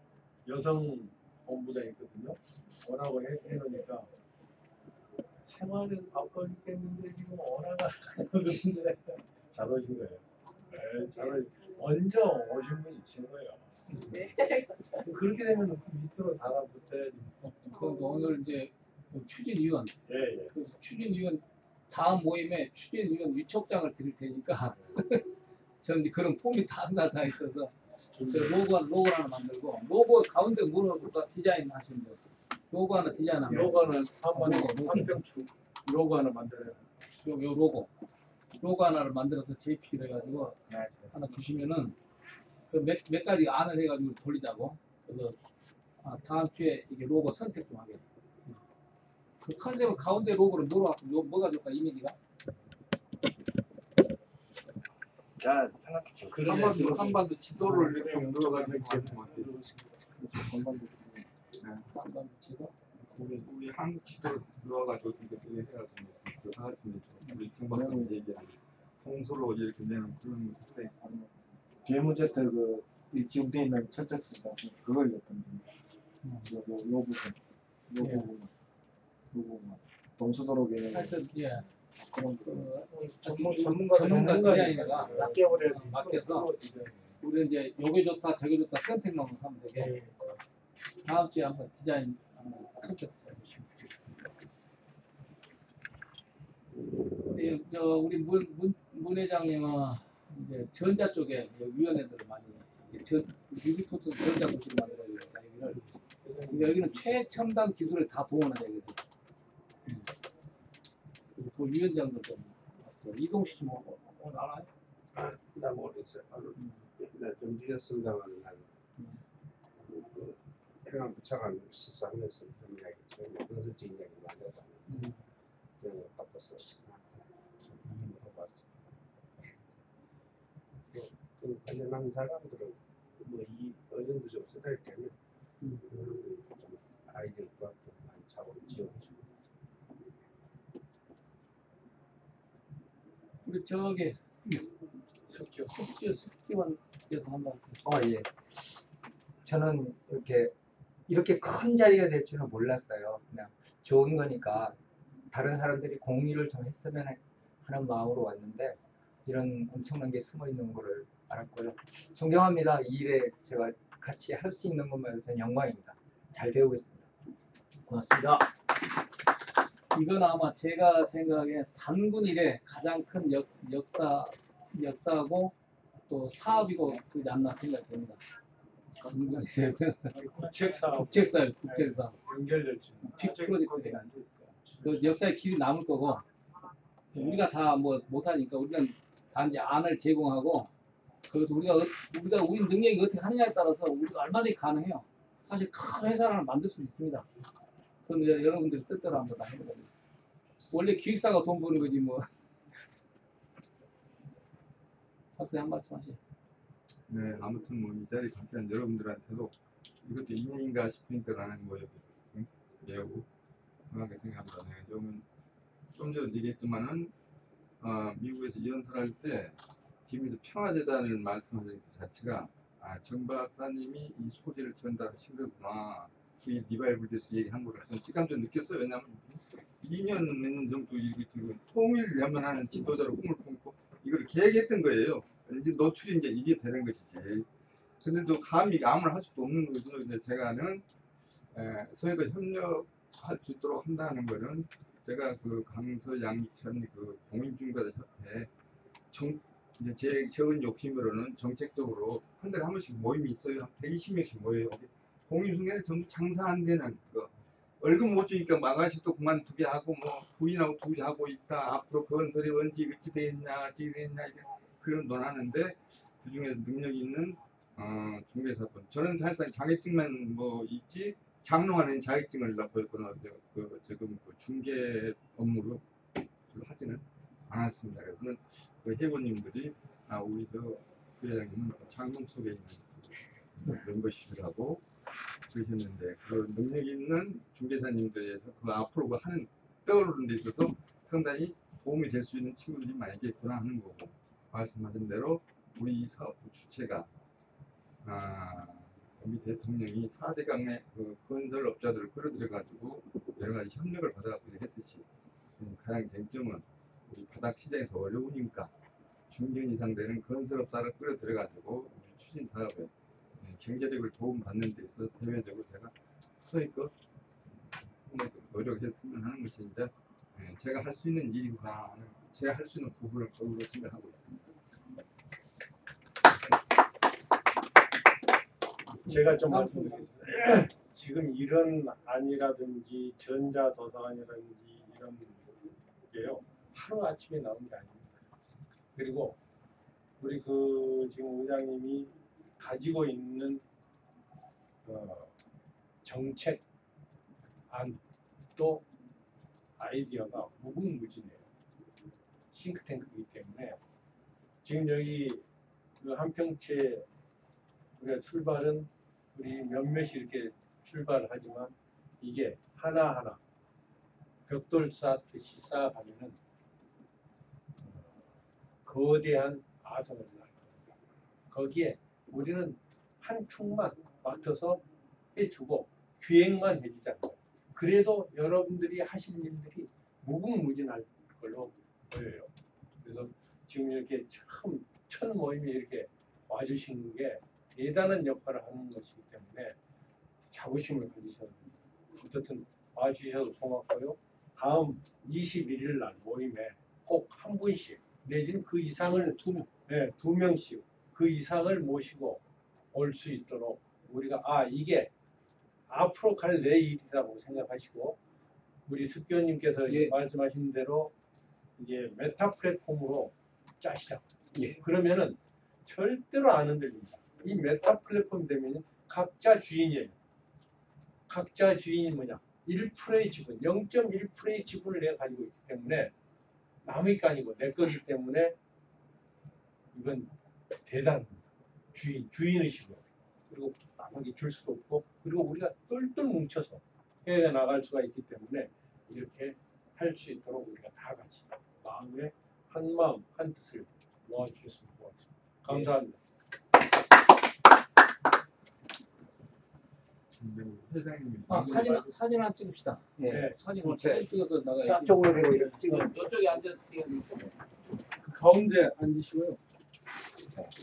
여성 본부장이 있거든요. 오라고 해놓으니까 생활은 바빠 죽겠는데 지금 원화가 그런데 잘 오신 거예요. 네, 잘 먼저 오신 분이 있는 거예요. 네. 그렇게 되면 그 밑으로 달아붙어야지. 그러니까 오늘 이제 그 추진위원, 예, 예. 그 추진위원 다음 모임에 추진위원 위촉장을 드릴 테니까 저는 이제 그런 폼이 다 있어서 그 로고 하나 만들고 로고 가운데 뭐가 디자인 하시면 돼요. 로고 하나 디자인하면 로고는 한병축 로고 하나 만들어요. 요 로고 하나를 만들어서 JP로 해가지고 하나 주시면은 그 몇 가지 안을 해가지고 돌리자고. 그래서 다음 주에 이게 로고 선택 좀 하게. 그 컨셉은 가운데 로고를 뭐가 좋을까 이미지가? 자, 생각해. 한반도 지도를 이렇게 눌러가지고 있는 것 같아요. 한반도 지도. 우리 한국 지도를 눌러가지고 이렇게 해가지고 다 같이 우리 정박사님 얘기하는 통솔로 이렇게 내는 그런 건데. JMZ 그 지금 돼 있는 철책선 같은 그걸 냈던 요 부분 동수도로계 하여튼 예. 그런 전문가 디자인가 맡겨버려야지. 맡겨서 우리 이제 요게 좋다 저게 좋다 선택만 하면 되게 다음 주에 한번 디자인 한번 컨셉 해보시면 되겠습니다. 우리 문 회장님은 이제 전자 쪽에 위원회들을 많이 유비토스 전자 도시를 만들어야 되겠다. 여기는 최첨단 기술을 다 동원해야 되거든. 그 위원장들 좀 이동식 뭐 오늘 알아요? 나 모르겠어요. 나좀 늦었습니다만 난 그 행안부차관 수사하면서 좀 이야기 좀 건설적인 이야기 많이 하잖아요. 그런 거 바빠서 물어봤어. 그 관련한 사람들은 뭐이 어른도 좀 쓰다릴 때는 좀 아이디어 구하고 많이 자원 지원해주고. 우리 저기 습기원께서 한번. 예. 저는 이렇게 큰 자리가 될 줄은 몰랐어요. 그냥 좋은 거니까 다른 사람들이 공유를 좀 했으면 하는 마음으로 왔는데 이런 엄청난 게 숨어 있는 거를 알았고요. 존경합니다. 이 일에 제가 같이 할 수 있는 것만 해서 영광입니다. 잘 배우겠습니다. 고맙습니다. 이건 아마 제가 생각에 단군 일에 가장 큰 역사고 또 사업이고 그러지 않나 생각이 됩니다. 단군 일에 국책사업 연결될지 빅 프로젝트가 그 역사의 길이 남을 거고 우리가 다 뭐 못하니까 우리는 단지 안을 제공하고 거기서 우리 능력이 어떻게 하느냐에 따라서 우리가 얼마든지 가능해요. 사실 큰 회사를 만들 수 있습니다. 그건 이제 여러분들이 뜻대로 한번 다 해보는 거죠. 원래 기획사가 돈 버는 거지 뭐. 박사님 한 말씀 하시죠. 네, 아무튼 뭐 이 자리 함께한 여러분들한테도 이것도 인연인가 싶으니까 나는 뭐 여기 매우 강하게 생각합니다. 네, 좀 전에 얘기했지만은 미국에서 연설할 때 비밀도 평화재단을 말씀하신 그 자체가 정 박사님이 이 소재를 전달하신 거구나. 이 리바이벌에서 얘기한 거를 저는 직감적으로 느꼈어요. 왜냐하면 2년 몇 년 정도 지금 통일을 연면하는 지도자로 꿈을 품고 이걸 계획했던 거예요. 이제 노출이 이제 이게 되는 것이지. 근데도 감히 아무나 할 수도 없는 거죠. 근데 제가는 서해가 협력할 수 있도록 한다는 거는 제가 그 강서 양천 그 공인중개사협회 이제 제 적은 욕심으로는 정책적으로 한 달에 한 번씩 모임이 있어요. 한 120명씩 모여요. 공인중개사 전부 장사 안 되는 거. 월급 못 주니까 마가시도 그만두게 하고 뭐 부인하고 둘이 하고 있다. 앞으로 건설이 언제 어찌 되겠냐 이게 그런 논하는데 그 중에서 능력 있는 중개사분. 저는 사실상 자격증만 뭐 있지 장롱하는 자격증을 갖고 있거나 지금 그 중개 업무를 하지는 않았습니다. 그래서 그 회원님들이 우리 그 회장님은 장롱 속에 있는 멤버십이라고 그러셨는데 그 능력 있는 중개사님들에서 그 앞으로 그 하는 떠오르는 데 있어서 상당히 도움이 될 수 있는 친구들이 많이 있겠구나 하는 거고 말씀하신 대로 우리 이 사업 주체가 우리 대통령이 4대 강의 그 건설업자들을 끌어들여 가지고 여러 가지 협력을 받아가지고 했듯이 가장 쟁점은 우리 바닥 시장에서 어려우니까 중견 이상 되는 건설업자를 끌어 들여가지고 우리 추진 사업에 경제력을 도움받는 데 있어서 대외적으로 제가 소위껏 노력했으면 하는 것이 이제 제가 할 수 있는 일이구나 하는, 제가 할 수 있는 부분을 거기로 생각하고 있습니다. 제가 좀 말씀드리겠습니다. 지금 이런 안이라든지 전자도서관이라든지 이런 게요 하루 아침에 나온 게 아닙니다. 그리고 우리 그 지금 의장님이 가지고 있는 정책 안 또 아이디어가 무궁무진해요. 싱크탱크이기 때문에 지금 여기 그 한평채 우리가 출발은 우리 몇몇이 이렇게 출발을 하지만 이게 하나하나 벽돌 쌓듯이 쌓아가면은 거대한 아성을 쌓아요. 거기에 우리는 한 축만 맡아서 해주고 기획만 해주잖아요. 그래도 여러분들이 하실 일들이 무궁무진할 걸로 보여요. 그래서 지금 이렇게 처음 첫 모임에 이렇게 와주신 게 대단한 역할을 하는 것이기 때문에 자부심을 가지셔야 됩니다. 어쨌든 와주셔서 고맙고요. 다음 21일 날 모임에 꼭 한 분씩 내지는 그 이상을 두 명씩 그 이상을 모시고 올 수 있도록 우리가 이게 앞으로 갈 내 일이라고 생각하시고 우리 습교님께서 말씀하신 대로 이게 메타 플랫폼으로 짜시자. 그러면은 절대로 안 흔들립니다. 이 메타 플랫폼 되면 각자 주인이에요. 각자 주인이 뭐냐? 1%의 지분, 0.1%의 지분을 내가 가지고 있기 때문에 남의 게 아니고 내 거기 때문에 이건 대단합니다. 주인의식으로. 그리고 남에게 줄 수도 없고, 그리고 우리가 똘똘 뭉쳐서 해외에 나갈 수가 있기 때문에 이렇게 할 수 있도록 우리가 다 같이 마음에 한 마음 한 뜻을 모아주셨으면 고맙습니다. 감사합니다. 사진 하나 찍읍시다. 사진 찍어서 나가야지. 앞쪽으로 되고 이렇게 찍어. 이쪽에 앉아서 찍어야겠습니다. 가운데 앉으시고요.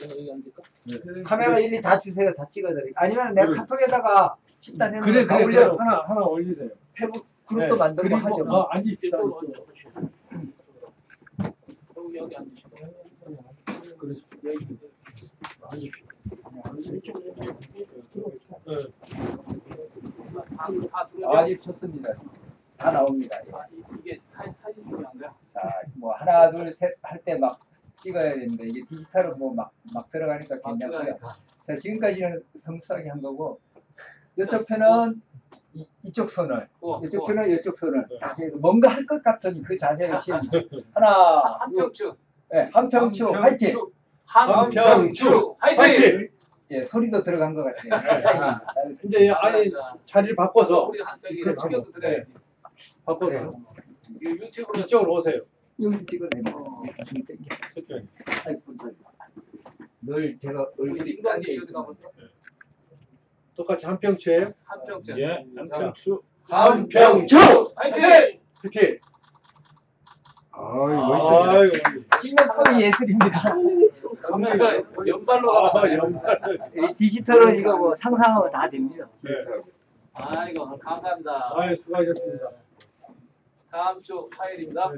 내가 여기 앉을까? 카메라 일일이 다 주세요. 다 찍어드릴게요. 아니면 내가 카톡에다가 집단 해놓고 그래 올려. 하나 올리세요. 페북 그룹도 만들고 하죠. 앉으십시다. 여기 앉으시고. 그렇죠. 아직 좋습니다. 다 나옵니다. 이게 사진 중요한 거야? 자, 뭐 하나 둘 셋 할 때 막 찍어야 되는데 이게 디지털은 뭐 막 들어가니까 괜찮고요. 자, 지금까지는 성수하게 한 거고 이쪽 편은 이쪽 손을, 이쪽 편은 이쪽 손을 딱 해서 뭔가 할 것 같은 그 자세를 취합니다. 하나, 한평추. 네, 한평추 화이팅. 한평추 화이팅. 예, 소리도 들어간 것 같아요. 이제 아니 자리를 바꿔서 우리 저기도 들어야지. 바꿔서 유튜브로 이쪽으로 오세요. 여기서 찍어도 됩니다. 늘 제가 얼굴이 인간계 어디 가봤어? 똑같이 한평추예요? 한평추. 예, 한평추. 한평추 화이팅! 특히 멋있어요. 찍는 폰이 예술입니다. 카메라 연발로 가봐. 이 디지털은 이거 뭐 상상하면 다 됩니다. 아이고 감사합니다. 수고하셨습니다. 다음 주 화요일입니다.